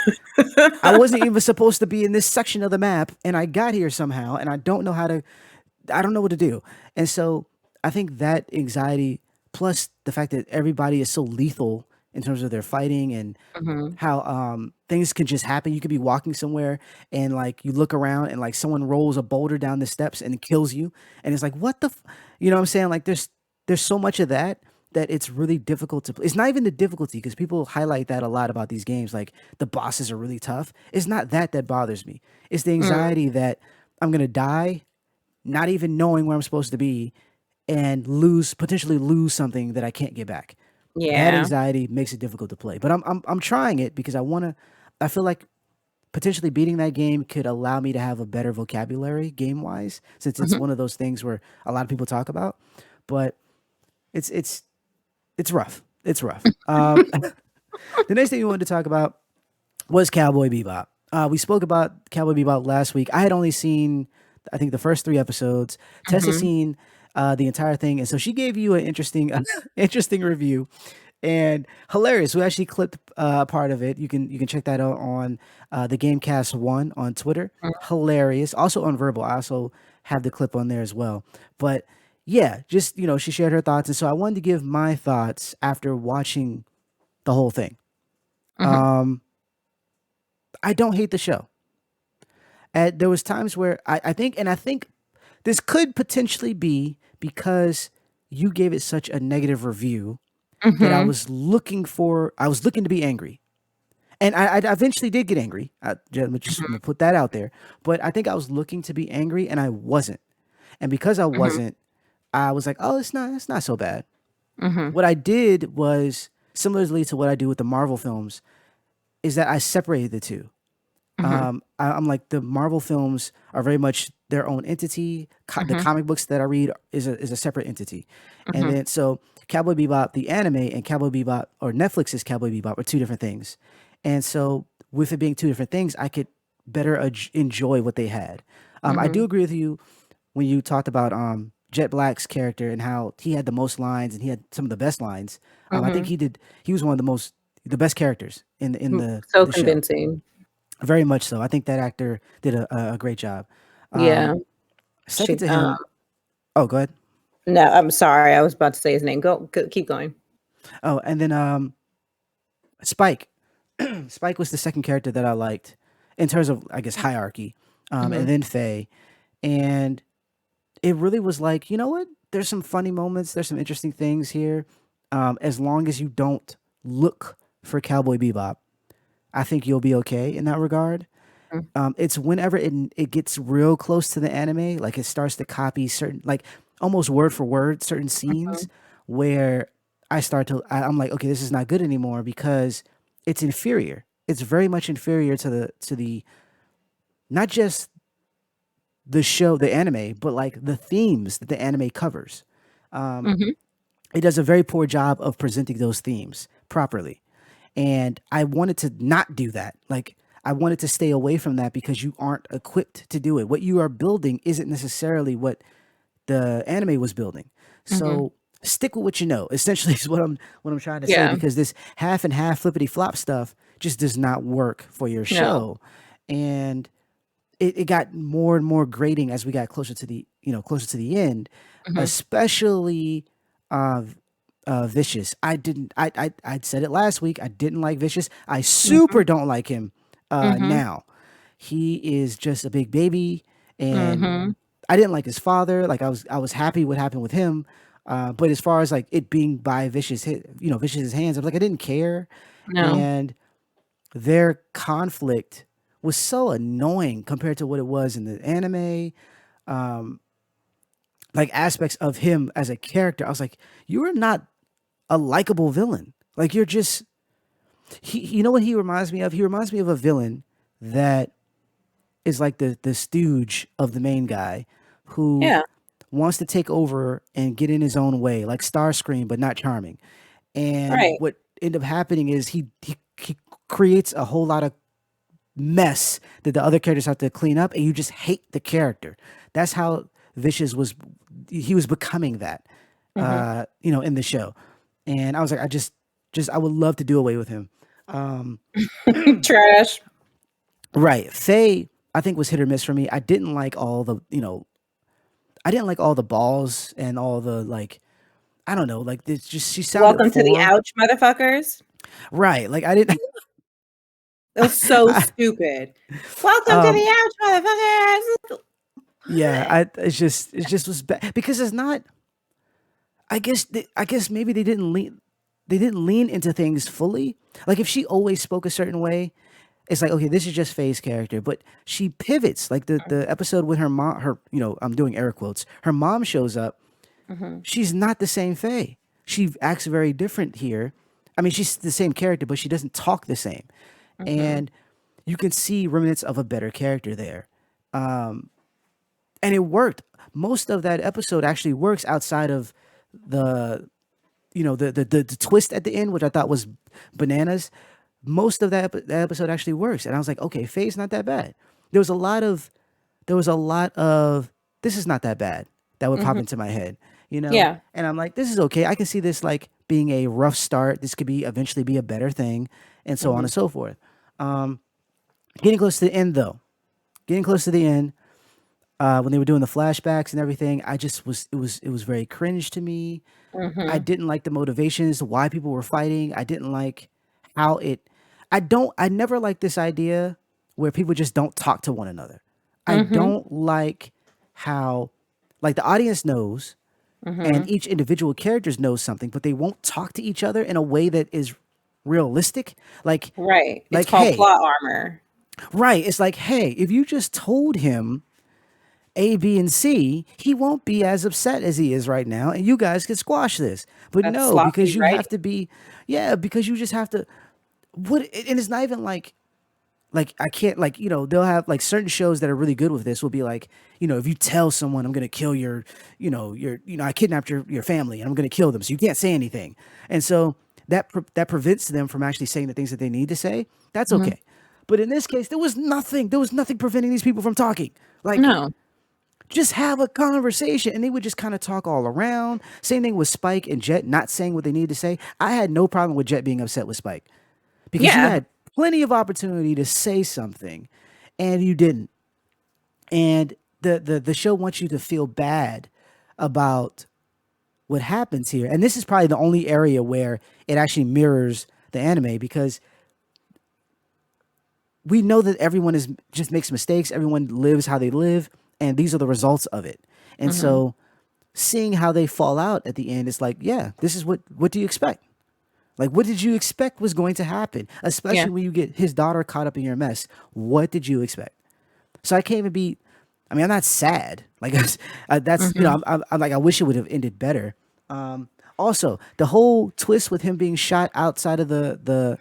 I wasn't even supposed to be in this section of the map, and I got here somehow, and I don't know what to do. And so I think that anxiety plus the fact that everybody is so lethal in terms of their fighting and Mhm. how things can just happen. You could be walking somewhere and like you look around and like someone rolls a boulder down the steps and it kills you, and it's like what you know what I'm saying? Like there's so much of that that it's really difficult to. It's not even the difficulty because people highlight that a lot about these games. Like the bosses are really tough. It's not that bothers me. It's the Mm. anxiety that I'm gonna die, not even knowing where I'm supposed to be, and potentially lose something that I can't get back. That Yeah. anxiety makes it difficult to play. But I'm trying it because I feel like potentially beating that game could allow me to have a better vocabulary game wise, since it's Mhm. one of those things where a lot of people talk about. But it's it's it's rough. It's rough. The next thing we wanted to talk about was Cowboy Bebop. We spoke about Cowboy Bebop last week. I had only seen, I think, the first 3 episodes. Tess has Mhm. seen the entire thing, and so she gave you an interesting, interesting review, and hilarious. We actually clipped part of it. You can check that out on the Gamecast 1 on Twitter. Hilarious. Also on Verbal. I also have the clip on there as well. But yeah, just she shared her thoughts, and so I wanted to give my thoughts after watching the whole thing. Mhm. I don't hate the show. And there was times where I think this could potentially be because you gave it such a negative review that Mhm. I was looking to be angry. And I eventually did get angry. I'm gonna put that out there. But I think I was looking to be angry and I wasn't. And because I Mhm. wasn't, I was like, oh, it's not so bad. Mhm. What I did was similarly to what I do with the Marvel films, is that I separated the two. Mhm. I'm like the Marvel films are very much their own entity. The Mhm. comic books that I read is a separate entity, and Mhm. then so Cowboy Bebop, the anime, and Cowboy Bebop or Netflix's Cowboy Bebop are two different things, and so with it being two different things, I could better enjoy what they had. I do Mhm. agree with you when you talked about Jet Black's character and how he had the most lines and he had some of the best lines. I think Mhm. he was one of the best characters in So the show. convincing. Very much so. I think that actor did a great job. Um, Yeah. second She to him, oh, go ahead. no, I'm sorry. I was about to say his name. Keep going. Oh, and then Spike. Spike was the second character that I liked in terms of, I guess, hierarchy. And Mhm. then Faye, and it really was like, you know what? There's some funny moments. There's some interesting things here. As long as you don't look for Cowboy Bebop, I think you'll be okay in that regard. Mhm. It's whenever it gets real close to the anime, like it starts to copy certain, like almost word for word, certain scenes where I'm like, okay, this is not good anymore because it's inferior. It's very much inferior to the not just the show, the anime, but like the themes that the anime covers. Mhm. It does a very poor job of presenting those themes properly. And I wanted to not do that. Like, I wanted to stay away from that because you aren't equipped to do it. What you are building isn't necessarily what the anime was building. Mhm. So stick with what you know. Essentially, is what I'm trying to say, Yeah. because this half and half flippity flop stuff just does not work for your No. show. And it got more and more grating as we got closer to closer to the end, Mhm. especially uh Vicious. I said it last week. I didn't like Vicious. I Mhm. super don't like him Mhm. now. He is just a big baby, and Mhm. I didn't like his father. Like I was happy what happened with him. But as far as like it being by Vicious's hands, I was like I didn't care, No. and their conflict was so annoying compared to what it was in the anime. Like aspects of him as a character, I was like, you are not a likable villain. Like you're just you know what he reminds me of? He reminds me of a villain that is like the stooge of the main guy who Yeah. wants to take over and get in his own way, like Starscream, but not charming. And Right. what ended up happening is he creates a whole lot of mess that the other characters have to clean up, and you just hate the character. That's how Vicious was. He was becoming that, Hmm. in the show. And I was like, I would love to do away with him. Trash. Right, Faye, I think was hit or miss for me. I didn't like all the balls and all the like. I don't know, like it's just she sounded Welcome to the foreign. ouch, motherfuckers. Right, like I didn't. It was so I, stupid. Welcome to um, the ouch, yeah, motherfuckers. it just was bad because it's not. I guess maybe they didn't lean into things fully. Like if she always spoke a certain way, it's like okay, this is just Faye's character, but she pivots. Like the episode with her mom, I'm doing air quotes. Her mom shows up. Hmm. She's not the same Faye. She acts very different here. I mean, she's the same character, but she doesn't talk the same, Hmm. and you can see remnants of a better character there. And it worked. Most of that episode actually works outside of the the twist at the end, which I thought was bananas. Most of that episode actually works, and I was like, okay, Faye's not that bad. There was a lot of this is not that bad that would pop Hmm. into my head, Yeah. and I'm like, this is okay. I can see this like being a rough start. This could be eventually be a better thing, and so on Hmm. and so forth. Getting close to the end, though, getting close to the end, when they were doing the flashbacks and everything, I just was it was very cringe to me. I Hmm. didn't like the motivations, why people were fighting. I didn't like how it. I never liked this idea where people just don't talk to one another. I Hmm. don't like how, like the audience knows, and Hmm. each individual characters knows something, but they won't talk to each other in a way that is realistic. Right. It's called Hey, plot armor. right? It's like, hey, if you just told him A, B, and C, he won't be as upset as he is right now, and you guys could squash this. But That's no, because sloppy you have writing. to be, yeah, because you just have to. What? And it's not even like I can't like they'll have like certain shows that are really good with this will be like if you tell someone I'm gonna kill I kidnapped your family and I'm gonna kill them, so you can't say anything, and so that prevents them from actually saying the things that they need to say. That's Hmm. okay. But in this case, there was nothing preventing these people from talking. Like No. just have a conversation, and they would just kind of talk all around. Same thing with Spike and Jet not saying what they need to say. I had no problem with Jet being upset with Spike because you Yeah. had plenty of opportunity to say something and you didn't. And the show wants you to feel bad about what happens here, and this is probably the only area where it actually mirrors the anime because we know that everyone is just makes mistakes, everyone lives how they live, and these are the results of it. And Hmm. so seeing how they fall out at the end, it's like, yeah, this is what do you expect? Like, what did you expect was going to happen? Yeah. Especially when you get his daughter caught up in your mess. What did you expect? So I can't even be. I mean, I'm not sad. Like that's Hmm. I'm like I wish it would have ended better. Also, the whole twist with him being shot outside of the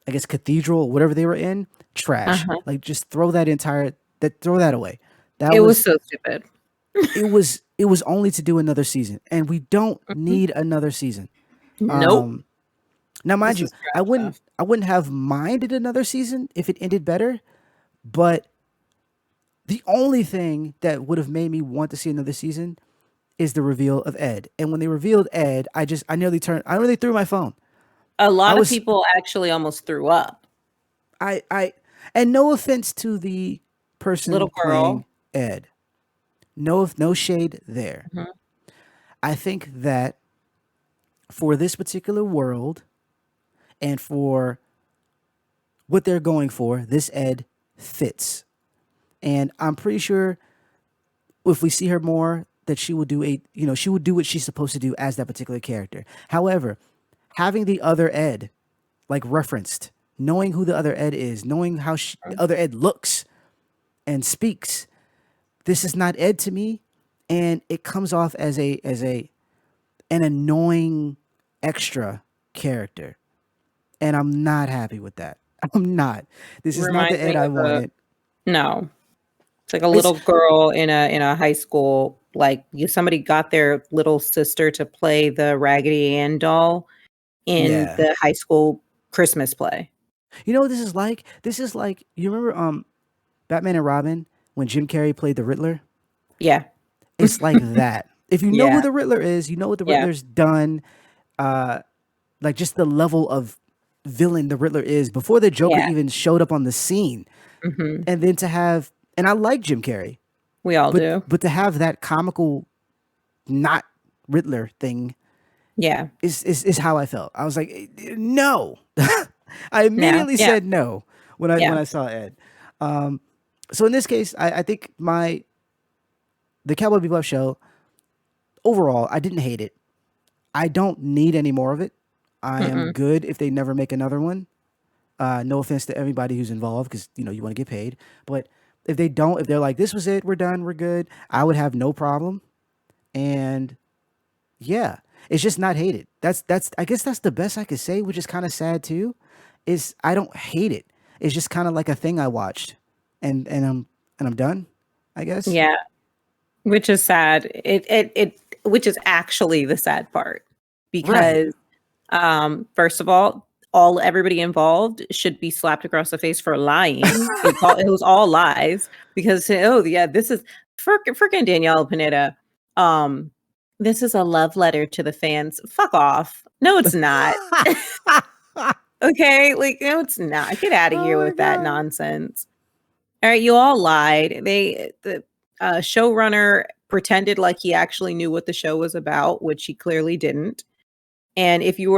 I guess cathedral or whatever they were in, trash. Uh-huh. Like just throw that away. That It was was so stupid. it was only to do another season, and we don't Mhm. need another season. Nope. Now, mind This you, was trash stuff. I wouldn't have minded another season if it ended better, but the only thing that would have made me want to see another season is the reveal of Ed. And when they revealed Ed, I nearly threw my phone. A I lot of was people actually almost threw up. I and no offense to the Little person playing girl. Ed. No shade there. Mhm. I think that for this particular world and for what they're going for, this Ed fits. And I'm pretty sure if we see her more, that she will do she will do what she's supposed to do as that particular character. However, having the other Ed like referenced, knowing who the other Ed is, knowing how other Ed looks and speaks, this is not Ed to me, and it comes off as a an annoying extra character, and I'm not happy with that. I'm not. This is not the Reminds Ed me I of a wanted. no. It's like a It's little girl in a high school, like somebody got their little sister to play the Raggedy Ann doll in yeah. the high school Christmas play. You know what this is like? This is like, you remember Batman and Robin when Jim Carrey played the Riddler? Yeah. It's like that. If you know who Yeah. the Riddler is, you know what the Yeah. Riddler's done. Like just the level of villain the Riddler is before the Joker Yeah. even showed up on the scene. Mhm. And then to have, and I like Jim Carrey, We all do. but to have that comical not Riddler thing Yeah. is how I felt. I was like, no. I Yeah. immediately Yeah. said no when Yeah. I saw Ed. So in this case, I think the Cowboy Bebop show overall, I didn't hate it. I don't need any more of it. I am Mm-mm. good if they never make another one. No offense to everybody who's involved, because you want to get paid. But if they don't, if they're like, this was it, we're done, we're good, I would have no problem. And yeah, it's just not hated. That's I guess that's the best I could say, which is kind of sad too. Is I don't hate it. It's just kind of like a thing I watched, and I'm done. I guess. Yeah. Which is sad. It which is actually the sad part Right. because first of all everybody involved should be slapped across the face for lying. It was all lies because oh yeah, this is freaking Danielle Pineda. Um, this is a love letter to the fans. Fuck off. No, it's not. Okay, like no, it's not. Get out of Oh here my with that god. nonsense. All right, you all lied. The showrunner pretended like he actually knew what the show was about, which he clearly didn't. And if you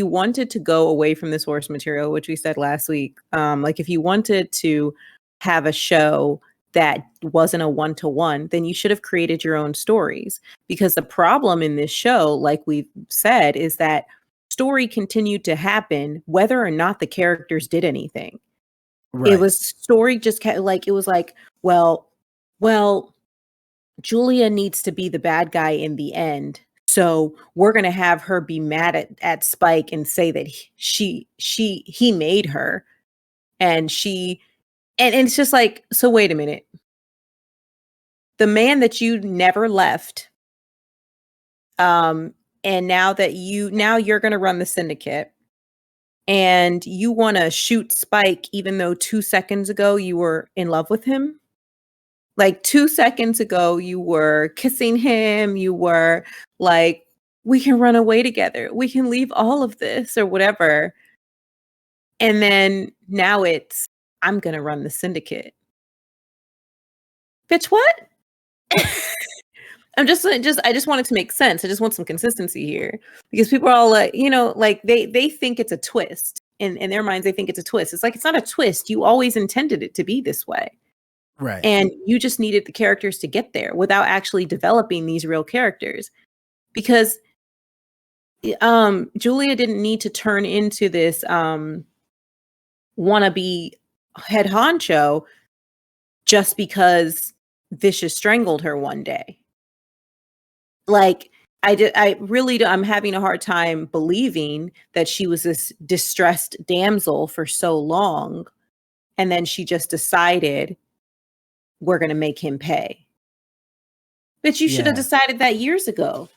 wanted to go away from the source material, which we said last week, like if you wanted to have a show that wasn't a one-to-one, then you should have created your own stories. Because the problem in this show, like we've said, is that story continued to happen whether or not the characters did anything. It Right. was story just kept like it was like, well, Julia needs to be the bad guy in the end. So we're gonna have her be mad at Spike and say that he made her and and it's just like, so wait a minute. The man that you never left, um, and now you're gonna run the syndicate and you wanna shoot Spike even though 2 seconds ago you were in love with him. Like 2 seconds ago, you were kissing him. You were like, we can run away together. We can leave all of this or whatever. And then now it's, I'm going to run the syndicate. Bitch, what? I just want it to make sense. I just want some consistency here because people are all like, like they think it's a twist in their minds. They think it's a twist. It's like, it's not a twist. You always intended it to be this way. Right. And you just needed the characters to get there without actually developing these real characters. Because Julia didn't need to turn into this wannabe head honcho just because Vicious strangled her one day. Like I really I'm having a hard time believing that she was this distressed damsel for so long and then she just decided we're going to make him pay. But you should have Yeah. decided that years ago.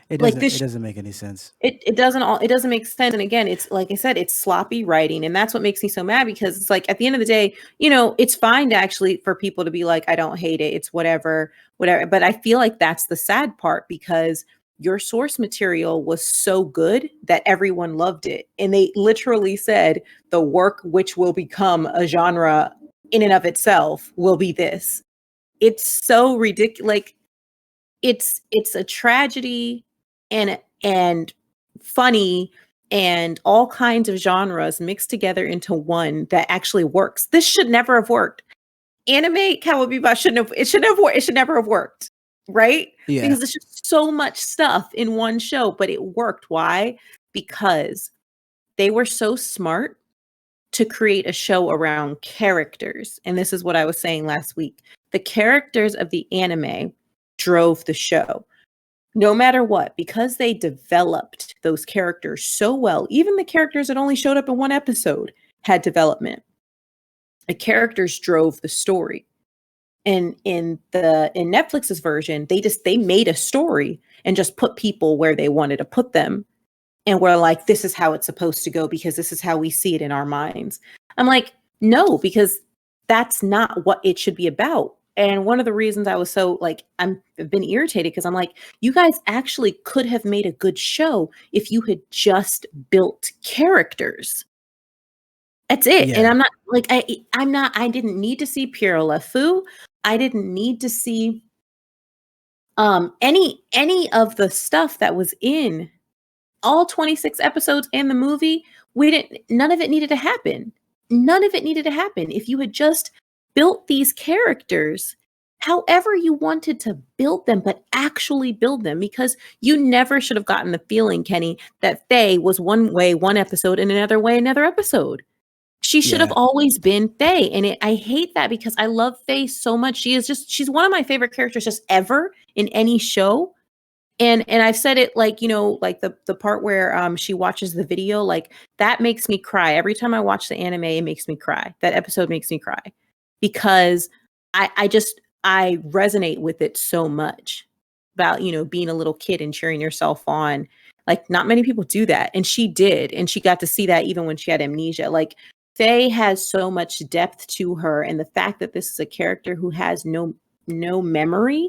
It Like doesn't. It this doesn't make any sense. it doesn't make sense. And again, it's like I said, it's sloppy writing. And that's what makes me so mad because it's like at the end of the day, it's fine to actually for people to be like, I don't hate it. It's whatever, whatever. But I feel like that's the sad part because your source material was so good that everyone loved it. And they literally said the work which will become a genre in and of itself will be this. It's so ridiculous. Like it's a tragedy and funny and all kinds of genres mixed together into one that actually works. This should never have worked. Anime Cowboy Bebop it should never have worked, right? Yeah. Because it's just so much stuff in one show, but it worked. Why? Because they were so smart to create a show around characters. And this is what I was saying last week. The characters of the anime drove the show. No matter what, because they developed those characters so well, even the characters that only showed up in one episode had development. The characters drove the story. And in Netflix's version, they made a story and just put people where they wanted to put them. And we're like, this is how it's supposed to go because this is how we see it in our minds. I'm like, no, because that's not what it should be about. And one of the reasons I was so like, I've been irritated because I'm like, you guys actually could have made a good show if you had just built characters. That's it. And Yeah. I'm not like, I didn't need to see Pierre LeFou. I didn't need to see any of the stuff that was in all 26 episodes and the movie. None of it needed to happen. None of it needed to happen. If you had just built these characters however you wanted to build them, but actually build them, because you never should have gotten the feeling, Kenny, that Faye was one way one episode and another way another episode. She should have Yeah. always been Faye. And I hate that because I love Faye so much. She's one of my favorite characters just ever in any show. And I've said it like, like the part where she watches the video, like that makes me cry. Every time I watch the anime, it makes me cry. That episode makes me cry because I resonate with it so much about, being a little kid and cheering yourself on. Like not many people do that. And she did. And she got to see that even when she had amnesia. Like Faye has so much depth to her. And the fact that this is a character who has no memory.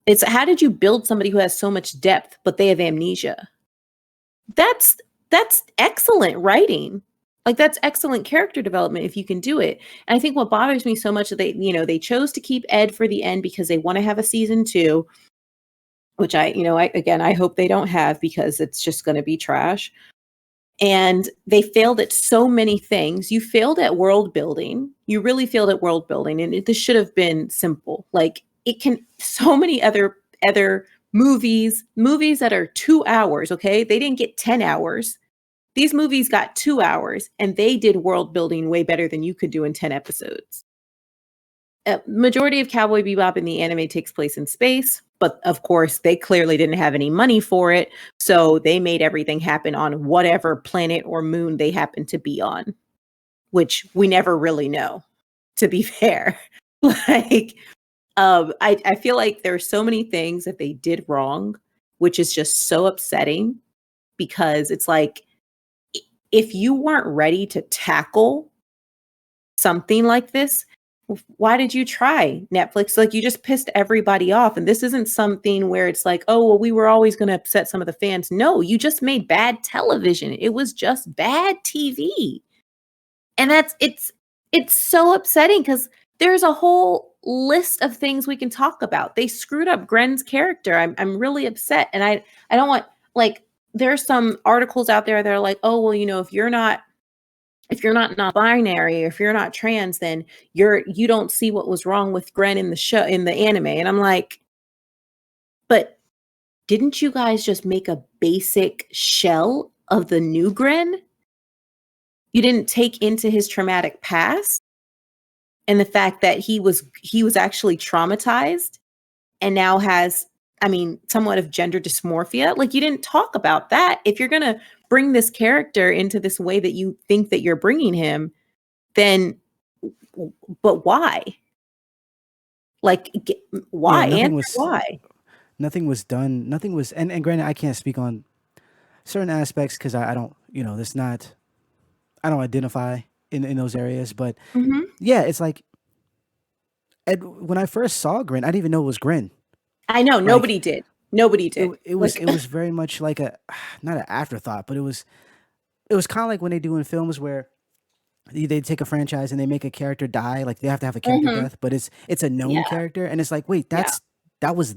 It's how did you build somebody who has so much depth, but they have amnesia? That's excellent writing. Like that's excellent character development if you can do it. And I think what bothers me so much that they chose to keep Ed for the end because they want to have a season 2, which I hope they don't have because it's just going to be trash. And they failed at so many things. You failed at world building. You really failed at world building. And this should have been simple. Like it can, so many other movies that are 2 hours. Okay. They didn't get 10 hours. These movies got 2 hours and they did world building way better than you could do in 10 episodes. Majority of Cowboy Bebop in the anime takes place in space, but of course they clearly didn't have any money for it, so they made everything happen on whatever planet or moon they happen to be on, which we never really know, to be fair. Like, I feel like there are so many things that they did wrong, which is just so upsetting because it's like, if you weren't ready to tackle something like this, why did you try Netflix? Like you just pissed everybody off. And this isn't something where it's like, oh, well, we were always going to upset some of the fans. No, you just made bad television. It was just bad TV. And it's so upsetting because there's a whole list of things we can talk about. They screwed up Gren's character. I'm really upset. And I don't want, like, there's some articles out there that are like, oh, well, if you're not non-binary, if you're not trans, then you don't see what was wrong with Gren in the show, in the anime. And I'm like, but didn't you guys just make a basic shell of the new Gren? You didn't take into his traumatic past and the fact that he was actually traumatized and now has, somewhat of gender dysmorphia. Like you didn't talk about that. If you're going to bring this character into this way that you think that you're bringing him, then, but why? Like, Yeah. why? Answer why. Nothing was done. Nothing was, and granted, I can't speak on certain aspects because I don't, there's not, I don't identify in those areas. But Mm-hmm. yeah, it's like, when I first saw Grin, I didn't even know it was Grin. I know Like nobody did. Nobody it, did. it was Like, it was very much like a, not an afterthought, but it was kind of like when they do in films where they take a franchise and they make a character die, like they have to have a character mhm. death, but it's a known Yeah, character, and it's like, wait, yeah. that was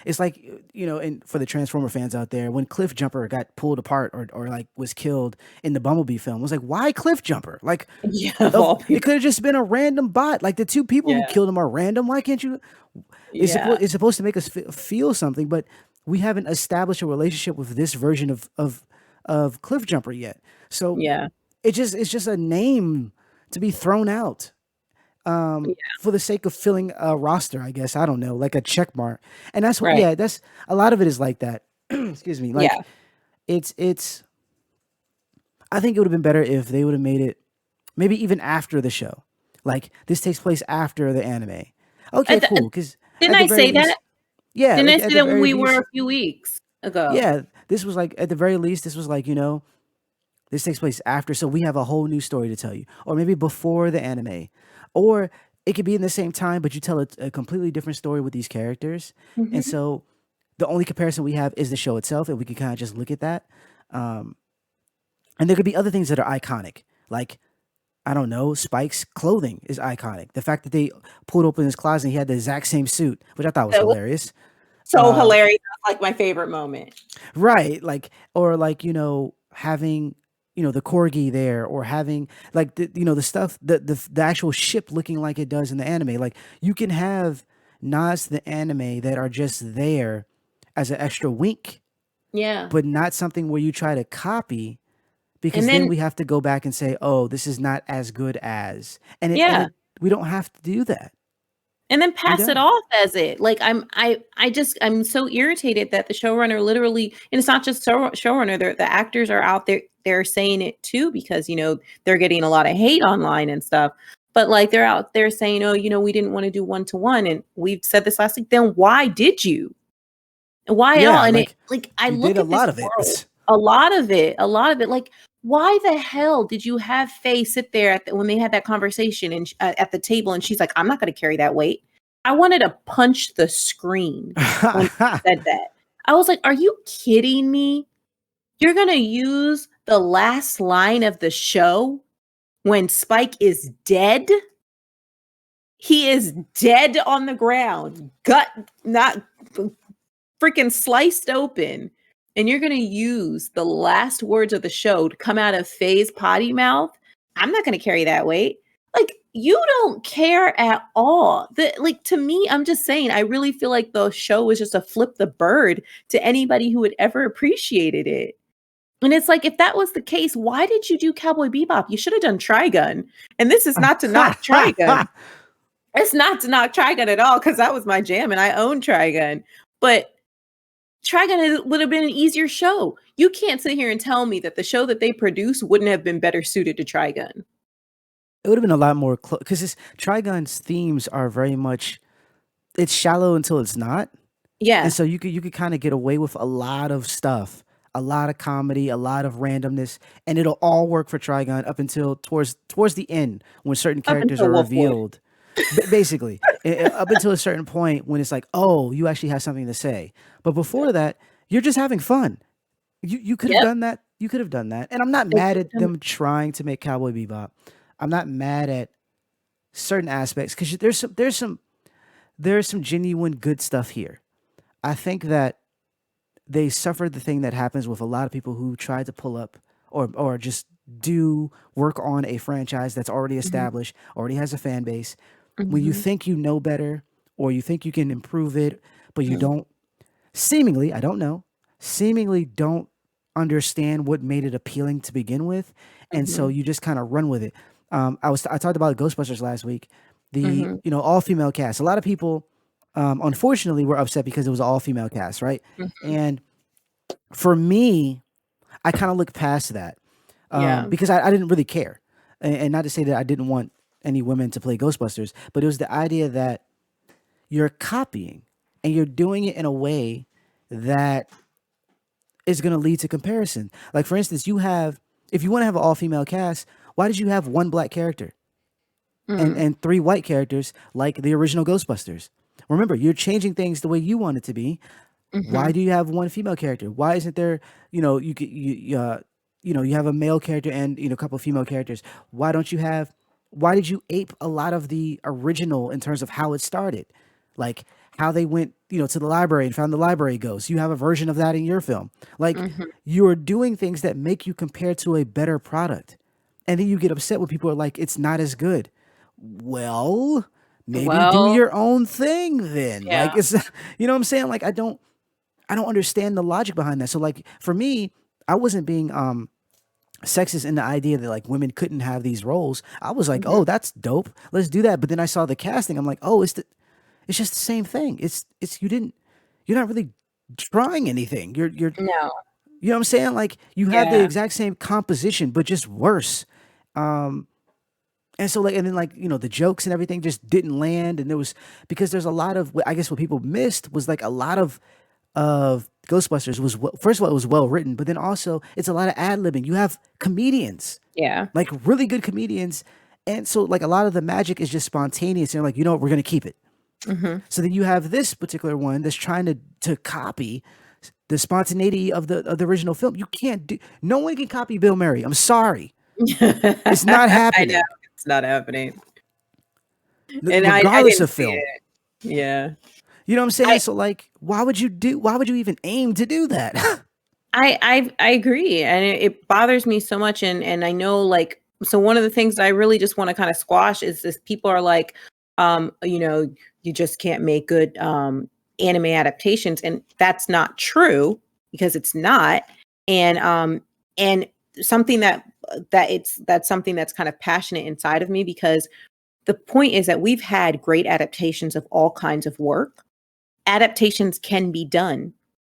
it's like, and for the Transformer fans out there, when Cliff Jumper got pulled apart or like was killed in the Bumblebee film, it was like, why Cliff Jumper? Like, Yeah, of all it people. could have just been a random bot. Like the two people who Yeah. killed him are random. Why can't you? Yeah. It's supposed to make us feel something, but we haven't established a relationship with this version of Cliff Jumper yet. So Yeah. it's just a name to be thrown out Yeah. for the sake of filling a roster, I guess. I don't know, like a check mark. And that's what, Right. yeah, that's a lot of it is like that. Excuse me. Like Yeah. it's I think it would have been better if they would have made it maybe even after the show. Like this takes place after the anime. Okay, At the, cool. Because didn't at the I very say least, that? yeah, Didn't I like say at the that when very we were least, a few weeks ago? yeah, this was like at the very least, this was like, this takes place after, so we have a whole new story to tell you, or maybe before the anime, or it could be in the same time, but you tell a completely different story with these characters, and Hmm. so the only comparison we have is the show itself, and we can kind of just look at that. And there could be other things that are iconic, like I don't know, Spike's clothing is iconic. The fact that they pulled open his closet and he had the exact same suit, which I thought was That was hilarious. so hilarious. That's like my favorite moment. Right, like or like, having, the corgi there or having like the stuff the actual ship looking like it does in the anime. Like you can have nods to the anime that are just there as an extra wink, Yeah. but not something where you try to copy And because then then, we have to go back and say, "Oh, this is not as good as." yeah. We don't have to do that. And then We pass it don't. off as it. Like I'm so irritated that the showrunner literally, and it's not just showrunner, the actors are out there, they're saying it too, because they're getting a lot of hate online and stuff. But like they're out there saying, oh, we didn't want to do one to one. And we've said this last week, then why did you? Why at all? Yeah, And it like like I you did look a at this lot of world, it. like why the hell did you have Faye sit there when they had that conversation and at the table and she's like, I'm not going to carry that weight. I wanted to punch the screen when she said that. I was like, are you kidding me? You're going to use the last line of the show when Spike is dead? He is dead on the ground, gut not freaking sliced open, and you're going to use the last words of the show to come out of Faye's potty mouth. I'm not going to carry that weight. Like, you don't care at all. Like, to me, I'm just saying, I really feel like the show was just a flip the bird to anybody who had ever appreciated it. And it's like, if that was the case, why did you do Cowboy Bebop? You should have done Trigun. And this is not to knock Trigun. It's not to knock Trigun at all, because that was my jam and I own Trigun. But Trigun would have been an easier show. You can't sit here and tell me that the show that they produced wouldn't have been better suited to Trigun. It would have been a lot more close because Trigun's themes are very much it's shallow until it's not, and Yeah, so you could kind of get away with a lot of stuff, a lot of comedy, a lot of randomness, and it'll all work for Trigun up until towards the end when certain up characters until are Wolfwood. revealed. Basically, up until a certain point when it's like, oh, you actually have something to say. But before that, you're just having fun. You could have Yep. done that. You could have done that. And I'm not They mad could at have done. them trying to make Cowboy Bebop. I'm not mad at certain aspects because there's some genuine good stuff here. I think that they suffered the thing that happens with a lot of people who try to pull up or just do work on a franchise that's already Mhm, established, already has a fan base. When you mhm, think you know better or you think you can improve it, but you mhm, don't, seemingly, I don't know, seemingly don't understand what made it appealing to begin with, and so mhm, you just kind of run with it. I talked about Ghostbusters last week. The mhm, all female cast. A lot of people, unfortunately, were upset because it was an all female cast, right? mhm. And for me, I kind of looked past that Yeah. because I didn't really care, and not to say that I didn't want any women to play Ghostbusters, but it was the idea that you're copying and you're doing it in a way that is going to lead to comparison. Like for instance, if you want to have an all female cast, why did you have one black character Mm, and three white characters like the original Ghostbusters? Remember, you're changing things the way you want it to be. Why mhm. do you have one female character? Why isn't there, you have a male character and a couple of female characters? Why did you ape a lot of the original in terms of how it started? Like how they went, to the library and found the library ghost. You have a version of that in your film. Like, Mhm. you're doing things that make you compare to a better product. And then you get upset when people are like, it's not as good. Well, maybe do Well, your own thing then. yeah. Like, it's, you know what I'm saying? Like, I don't understand the logic behind that. So like for me, I wasn't being sexist in the idea that like women couldn't have these roles. I was like, Mhm. oh, that's dope. Let's do that. But then I saw the casting. I'm like, oh, it's just the same thing. You're not really trying anything. No. You know what I'm saying? Like you have the Yeah. exact same composition, but just worse. And so like, and then like, the jokes and everything just didn't land. And there was, because there's a lot of, I guess what people missed was like a lot of Ghostbusters was, first of all, it was well written, but then also it's a lot of ad libbing. You have comedians, Yeah. like really good comedians. And so like a lot of the magic is just spontaneous. And you're like, you know what, we're going to keep it. Mhm. So then you have this particular one that's trying to copy the spontaneity of the original film. You can't do, no one can copy Bill Murray. I'm sorry. It's not I know happening, it's not happening, and I regardless didn't of see film. it. Yeah. You know what I'm saying? I So like, why would you even aim to do that? I agree, and it bothers me so much, and I know, like, so one of the things that I really just wanna kinda squash is this: people are like, "You just can't make good, anime adaptations," and that's not true, because it's not, and something that's something that's kind of passionate inside of me, because the point is that we've had great adaptations of all kinds of work. Adaptations can be done.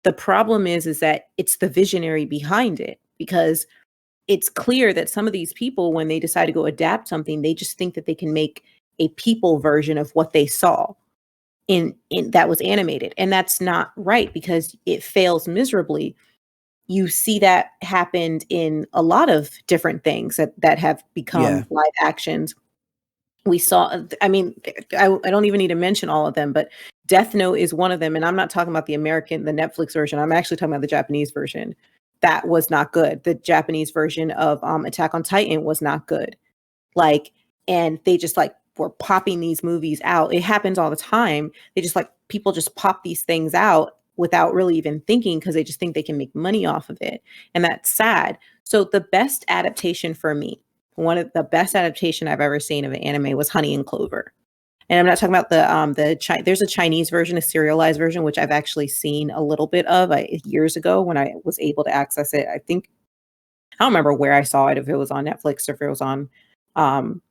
The problem is that it's the visionary behind it, because it's clear that some of these people, when they decide to go adapt something, they just think that they can make a people version of what they saw in that was animated. And that's not right, because it fails miserably. You see that happened in a lot of different things that have Yeah, become live actions. We saw, I mean, I don't even need to mention all of them, but Death Note is one of them, and I'm not talking about the Netflix version, I'm actually talking about the Japanese version. That was not good. The Japanese version of, Attack on Titan was not good. Like, and they just, like, were popping these movies out. It happens all the time. They just, like, people just pop these things out without really even thinking, because they just think they can make money off of it, and that's sad. So the best adaptation for me, one of the best adaptation I've ever seen of an anime, was Honey and Clover. And I'm not talking about there's a Chinese version, a serialized version, which I've actually seen a little bit of, years ago when I was able to access it. I don't remember where I saw it, if it was on Netflix or if it was on, um,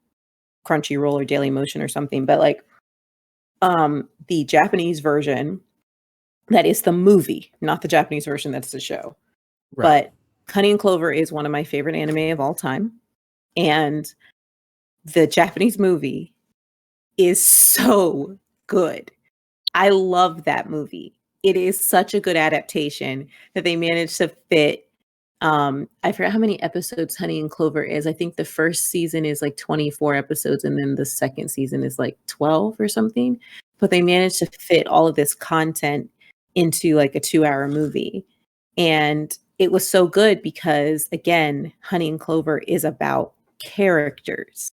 Crunchyroll or Dailymotion or something, but, like, the Japanese version, that is the movie, not the Japanese version that's the show. right. But Honey and Clover is one of my favorite anime of all time, and the Japanese movie is so good. I love that movie. It is such a good adaptation that they managed to fit. I forgot how many episodes Honey and Clover is. I think the first season is like 24 episodes, and then the second season is like 12 or something. But they managed to fit all of this content into like a 2-hour movie. And it was so good because, again, Honey and Clover is about characters.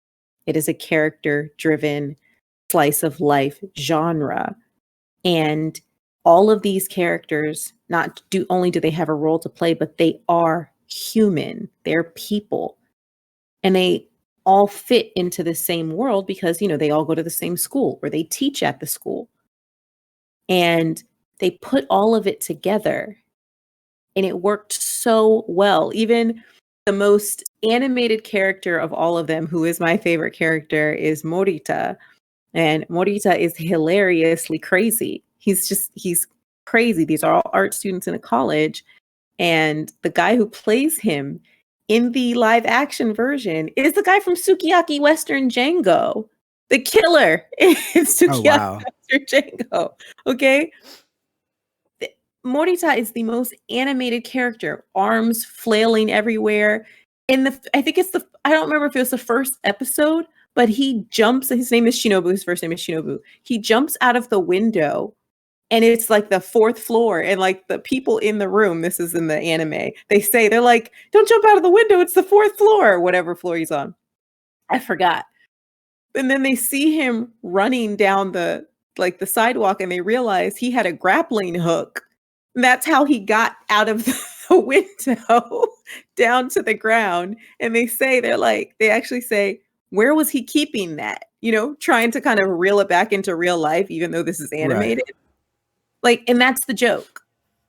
It is a character driven slice of life genre. And all of these characters, not do only do they have a role to play, but they are human. They're people. And they all fit into the same world because, they all go to the same school, or they teach at the school. And they put all of it together, and it worked so well. Even the most animated character of all of them, who is my favorite character, is Morita. And Morita is hilariously crazy. He's crazy. These are all art students in a college. And the guy who plays him in the live action version is the guy from Sukiyaki Western Django. The killer in Oh Sukiyaki wow. Western Django. Okay? The Morita is the most animated character, arms flailing everywhere. I think I don't remember if it was the first episode, but he jumps. His name is Shinobu. His first name is Shinobu. He jumps out of the window, and it's like the fourth floor, and like the people in the room, this is in the anime, they're like, "Don't jump out of the window, it's the fourth floor," or whatever floor he's on. I forgot. And then they see him running down like the sidewalk and they realized he had a grappling hook. And that's how he got out of the window down to the ground. And they actually say, where was he keeping that? You know, trying to kind of reel it back into real life, even though this is Right. animated. Like, and that's the joke.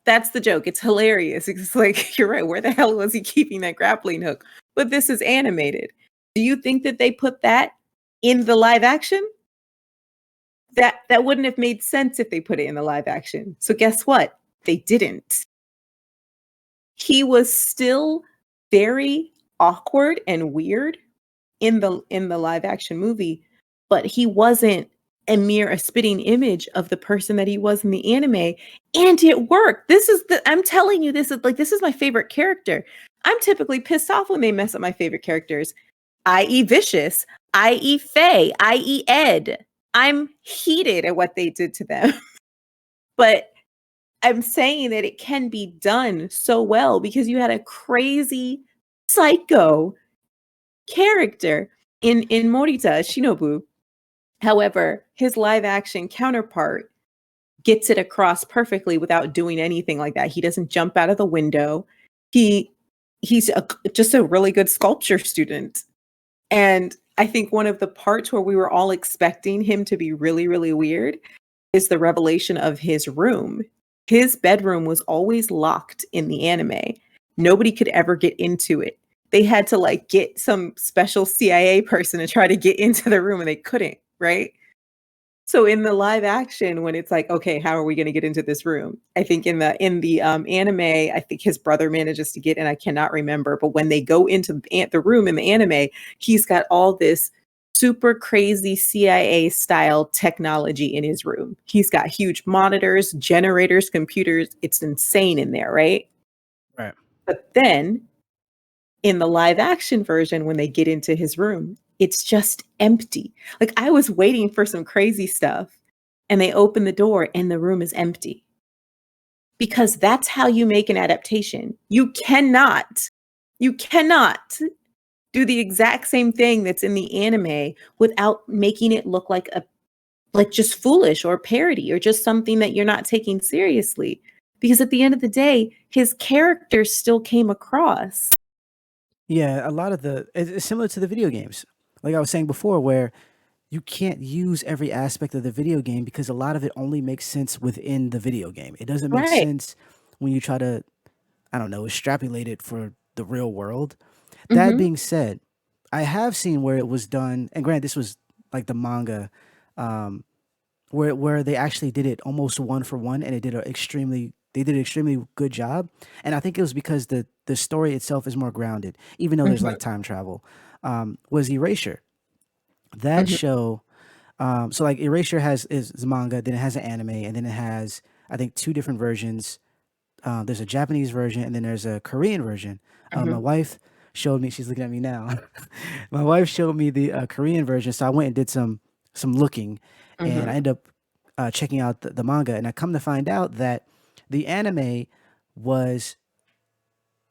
That's the joke. It's hilarious. It's like, you're right. Where the hell was he keeping that grappling hook? But this is animated. Do you think that they put that in the live action? That wouldn't have made sense if they put it in the live action. So guess what? They didn't. He was still very awkward and weird in the live action movie, but he wasn't a spitting image of the person that he was in the anime, and it worked. I'm telling you, this is my favorite character. I'm typically pissed off when they mess up my favorite characters, i.e. Vicious, i.e. Faye, i.e. Ed. I'm heated at what they did to them. But I'm saying that it can be done so well because you had a crazy psycho character in Morita Shinobu. However, his live action counterpart gets it across perfectly without doing anything like that. He doesn't jump out of the window. He's just a really good sculpture student. And I think one of the parts where we were all expecting him to be really, really weird is the revelation of his room. His bedroom was always locked in the anime. Nobody could ever get into it. They had to like get some special CIA person to try to get into the room and they couldn't, right? So in the live action, when it's like, okay, how are we going to get into this room? I think in the anime, I think his brother manages to get in. I cannot remember, but when they go into the room in the anime, he's got all this super crazy CIA style technology in his room. He's got huge monitors, generators, computers. It's insane in there, right? Right. But then in the live action version, when they get into his room, it's just empty. Like I was waiting for some crazy stuff and they open the door and the room is empty. Because that's how you make an adaptation. You cannot do the exact same thing that's in the anime without making it look like just foolish or parody or just something that you're not taking seriously. Because at the end of the day, his character still came across. Yeah, a lot of it's similar to the video games. Like I was saying before, where you can't use every aspect of the video game because a lot of it only makes sense within the video game. It doesn't make Right. sense when you try to, I don't know, extrapolate it for the real world. That Mhm. being said, I have seen where it was done, and granted, this was like the manga, um, where they actually did it almost one for one, and they did an extremely good job. And I think it was because the story itself is more grounded, even though there's Mhm. like time travel. Was Erasure that Mhm. show? So like Erasure is manga, then it has an anime, and then it has I think two different versions. There's a Japanese version, and then there's a Korean version. My Mhm. wife showed me. She's looking at me now. My wife showed me the Korean version, so I went and did some looking, and I Mhm. ended up checking out the manga, and I come to find out that the anime was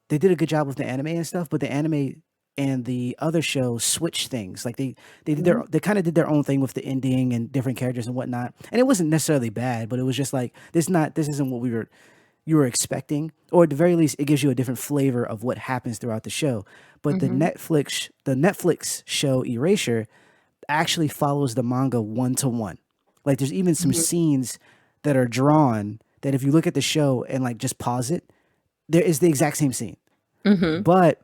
they did a good job with the anime and stuff, but the anime and the other show switched things. Like Mhm. they kind of did their own thing with the ending and different characters and whatnot. And it wasn't necessarily bad, but it was just like this isn't what you were expecting, or at the very least, it gives you a different flavor of what happens throughout the show. But Mhm. the Netflix show Erasure actually follows the manga one to one. Like there's even some Mhm. scenes that are drawn that if you look at the show and like just pause it, there is the exact same scene. Mhm. But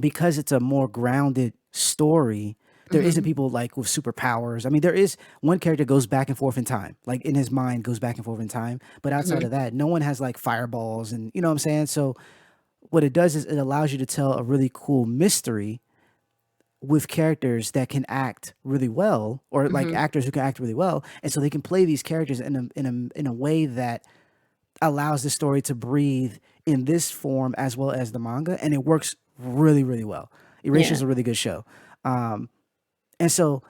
because it's a more grounded story, there isn't Mhm. people like with superpowers. I mean, there is one character goes back and forth in time, like in his mind goes back and forth in time. But outside Mhm. of that, no one has like fireballs and you know what I'm saying? So what it does is it allows you to tell a really cool mystery with characters that can act really well or like Mhm. actors who can act really well. And so they can play these characters in a way that allows the story to breathe in this form as well as the manga, and it works really, really well. Erasure is Yeah. a really good show, and so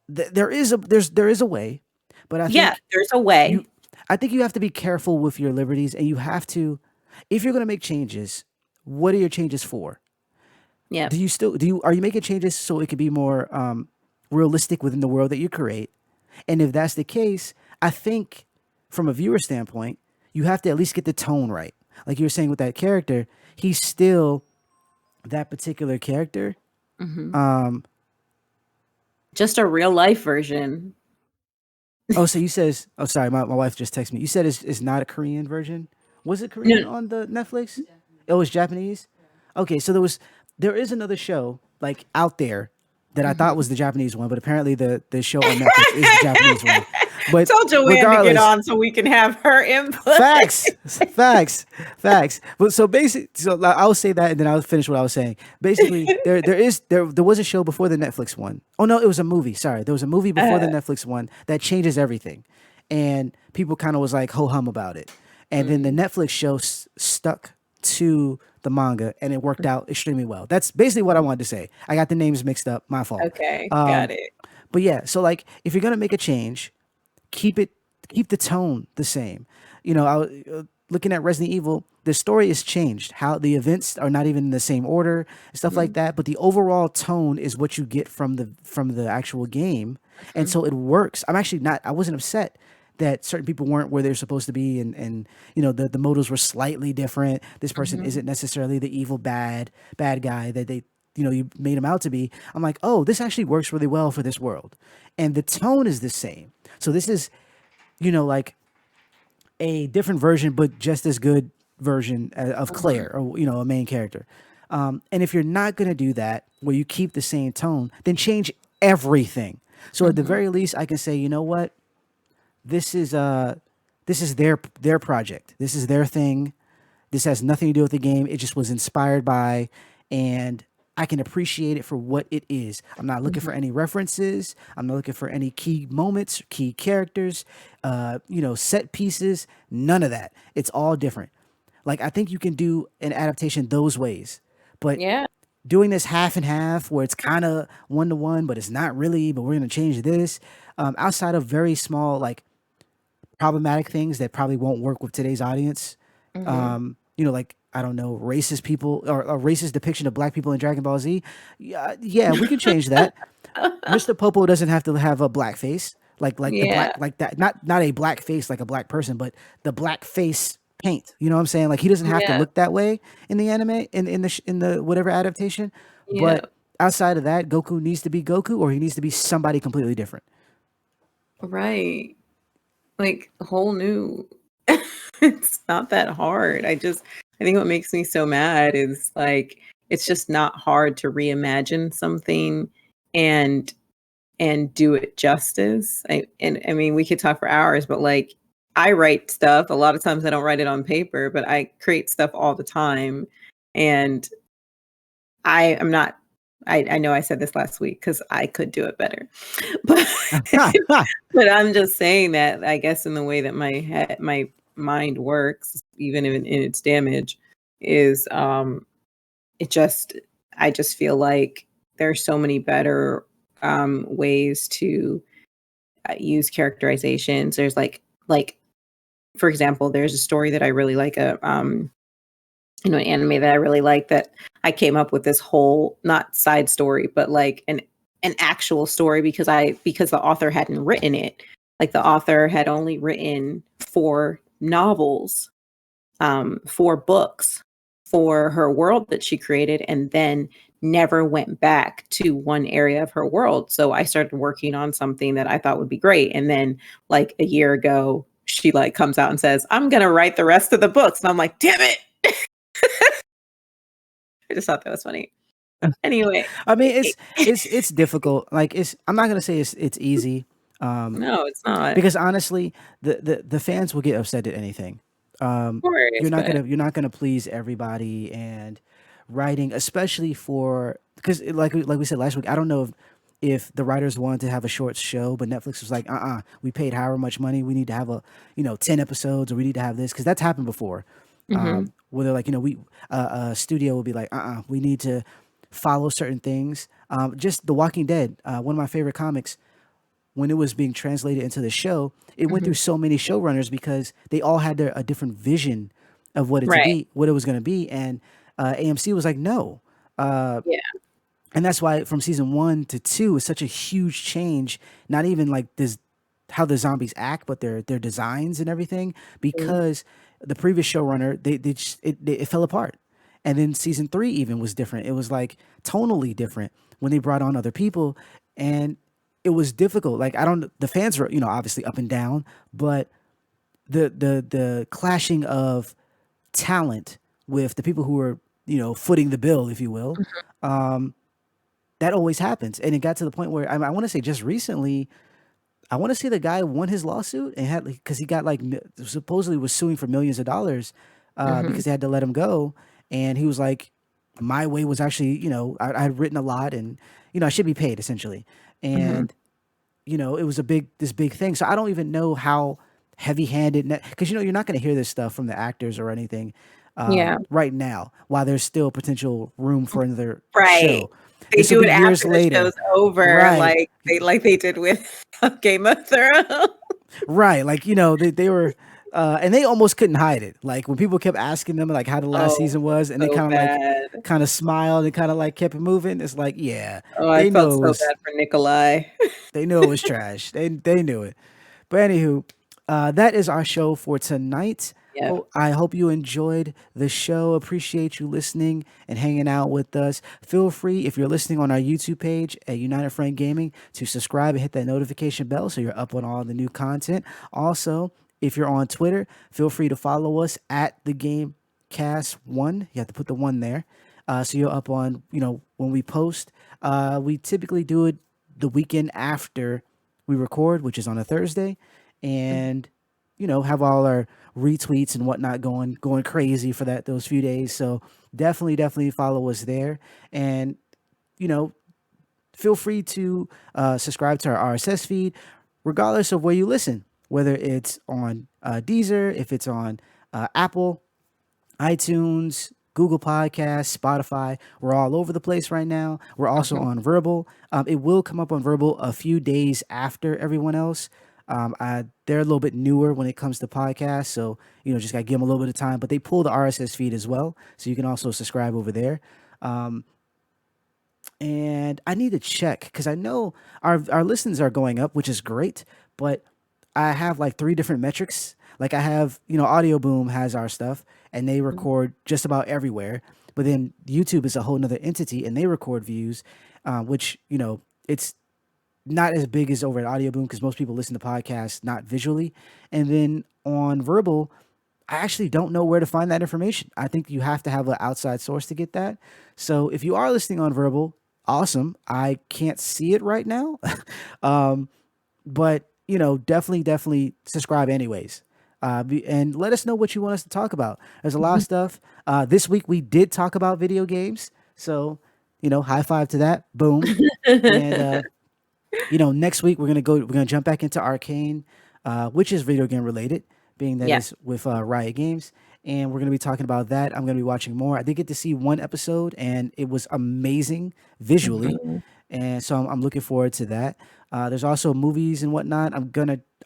there is a way, but Yeah, there's a way. you I think you have to be careful with your liberties, and you have to if you're going to make changes. What are your changes for? Yep. Do you are you making changes so it can be more realistic within the world that you create? And if that's the case, I think from a viewer standpoint, you have to at least get the tone right. Like you were saying with that character, he's still that particular character. Hmm. Um, Just a real life version. oh, so you says, oh, sorry, my wife just texted me. You said it's not a Korean version. Was it Korean No. on the Netflix? It was Japanese. Okay, so there is another show like out there that I thought Mhm. was the Japanese one, but apparently the show on Netflix is the Japanese one. But Told Joanne to get regardless, on so we can have her input. facts. But so basic. So like, I'll say that, and then I'll finish what I was saying. Basically, there was a show before the Netflix one. Oh no, it was a movie. Sorry, there was a movie before the Uh, Netflix one that changes everything, and people kind of was like ho hum about it. And then the mm, Netflix show stuck to the manga, and it worked out extremely well. That's basically what I wanted to say. I got the names mixed up. My fault. okay, got Um, it. but yeah, so like if you're gonna make a change, keep it keep the tone the same. I was looking at Resident Evil. The story is changed. How the events are not even in the same order, stuff like Mm, that. But the overall tone is what you get from the actual game, and mhm, so it works. I'm actually not. I wasn't upset that certain people weren't where they're supposed to be, and the motives were slightly different. This person mhm, isn't necessarily the evil bad guy that they you made him out to be. I'm like, oh, this actually works really well for this world, and the tone is the same. So this is like a different version, but just as good version of mhm, Claire, or a main character. And if you're not gonna do that, where you keep the same tone, then change everything. So at the mhm, very least, I can say, you know what, this is their project. This is their thing. This has nothing to do with the game. It just was inspired by, and I can appreciate it for what it is. I'm not looking for mhm. any references. I'm not looking for any key moments, key characters, set pieces. None of that. It's all different. Like I think you can do an adaptation those ways, but Yeah. doing this half and half where it's kind of one to one, but it's not really. But we're gonna change this outside of very small like problematic things that probably won't work with today's audience. Mhm. Like I don't know, racist people or a racist depiction of black people in Dragon Ball Z. Yeah, we can change that. Mr. Popo doesn't have to have a black face, like the black Yeah. like that. Not a black face like a black person, but the black face paint. You know what I'm saying? Like he doesn't have to Yeah. look that way in the anime in the whatever adaptation. Yeah. But outside of that, Goku needs to be Goku, or he needs to be somebody completely different. Right. Like whole new. It's not that hard. I think what makes me so mad is like it's just not hard to reimagine something and do it justice. I mean we could talk for hours, but like I write stuff. A lot of times I don't write it on paper, but I create stuff all the time. And I am not I know I said this last week because I could do it better. But but I'm just saying that I guess in the way that my mind works, even in its damage, is it just I just feel like there's so many better ways to use characterizations. There's like for example, there's a story that I really like an anime that I really like that I came up with this whole not side story, but like an actual story because the author hadn't written it. Like the author had only written 4 novels, 4 books for her world that she created, and then never went back to one area of her world. So I started working on something that I thought would be great. And then like a year ago, she like comes out and says, I'm gonna write the rest of the books. And I'm like, damn it. I just thought that was funny. Anyway, I mean, it's difficult. Like I'm not gonna say it's easy, um, no, it's not. Of because honestly, the fans will get upset at anything. course, but You're not gonna please everybody, and writing, especially for because like we said last week, I don't know if the writers wanted to have a short show, but Netflix was like, we paid however much money, we need to have 10 episodes, or we need to have this because that's happened before. mhm, Where they're like, we a studio will be like, we need to follow certain things. Just The Walking Dead, one of my favorite comics, when it was being translated into the show, it went mhm, through so many showrunners because they all had a different vision of right, what it was going to be, and AMC was like, no. yeah, And that's why from season 1 to 2 is such a huge change. Not even like this. how the zombies act, but their designs and everything, because the previous showrunner it fell apart. And then season 3 even was different. It was like tonally different when they brought on other people, and it was difficult. Like, I don't, the fans were, obviously up and down, but the clashing of talent with the people who were, footing the bill, if you will, that always happens. And it got to the point where I want to say just recently, I want to say the guy won his lawsuit and had, because he got like supposedly was suing for millions of dollars, Mhm. because they had to let him go. And he was like, my way was actually, I had written a lot, and I should be paid essentially. Mhm. And it was this big thing. So I don't even know how heavy handed, because you're not going to hear this stuff from the actors or anything, Yeah. right now, while there's still potential room for another Right. show. They This will do be it years after the show's later. over, Right. like they did with Game of Thrones. Right. Like, they were, and they almost couldn't hide it. Like, when people kept asking them, like, how the last Oh, season was, and they so bad. kind of smiled and kind of like kept it moving. It's like, yeah, Oh, I they felt knew it so was, bad for Nikolai. trash. They knew it. But anywho, that is our show for tonight. Yeah. I hope you enjoyed the show. Appreciate you listening and hanging out with us. Feel free, if you're listening on our YouTube page at United Frame Gaming, to subscribe and hit that notification bell so you're up on all the new content. Also, if you're on Twitter, feel free to follow us at the Gamecast1. You have to put the one there. So you're up on, when we post. We typically do it the weekend after we record, which is on a Thursday, and have all our retweets and whatnot going crazy for those few days. So definitely follow us there, and you know feel free to subscribe to our RSS feed, regardless of where you listen, whether it's on Deezer, if it's on Apple, iTunes, Google Podcasts, Spotify. We're all over the place right now. We're also Mhm. on Verbal. It will come up on Verbal a few days after everyone else. They're a little bit newer when it comes to podcasts, so just gotta give them a little bit of time. But they pull the RSS feed as well, so you can also subscribe over there. Um, and I need to check because I know our listens are going up, which is great. But I have like 3 different metrics. Like, I have, Audio Boom has our stuff, and they record just about everywhere. But then YouTube is a whole nother entity, and they record views, which it's not as big as over at Audio Boom because most people listen to podcasts not visually. And then on Verbal, I actually don't know where to find that information. I think you have to have an outside source to get that. So if you are listening on Verbal, awesome. I can't see it right now. um, but definitely subscribe anyways. And let us know what you want us to talk about. There's a lot of Mhm. stuff. This week we did talk about video games. So, high five to that. Boom. And next week we're gonna jump back into Arcane, which is video game related, being that Yeah. is with Riot Games, and we're gonna be talking about that. I'm gonna be watching more. I did get to see one episode, and it was amazing visually, Mhm. and so I'm looking forward to that. There's also movies and whatnot.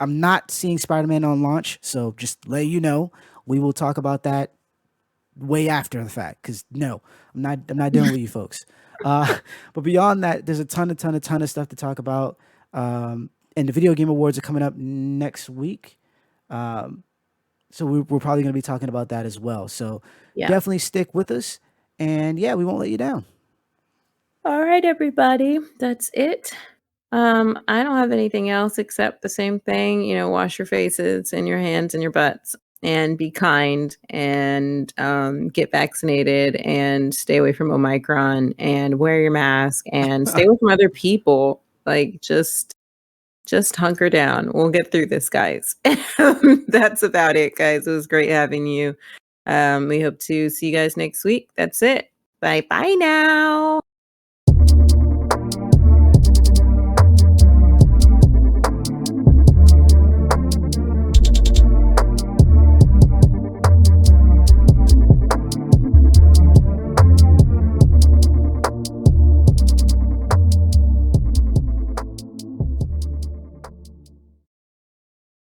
I'm not seeing Spider-Man on launch, so just let you know we will talk about that way after the fact, because no, I'm not dealing with you folks. uh but beyond that, there's a ton of stuff to talk about. And the video game awards are coming up next week, so we're probably going to be talking about that as well. So Yeah. definitely stick with us, and yeah, we won't let you down. All right, everybody. That's it. I don't have anything else except the same thing. Wash your faces and your hands and your butts and be kind and get vaccinated and stay away from Omicron and wear your mask and stay away from other people. Like just hunker down. We'll get through this, guys. That's about it, guys. It was great having you. We hope to see you guys next week. That's it. Bye bye now.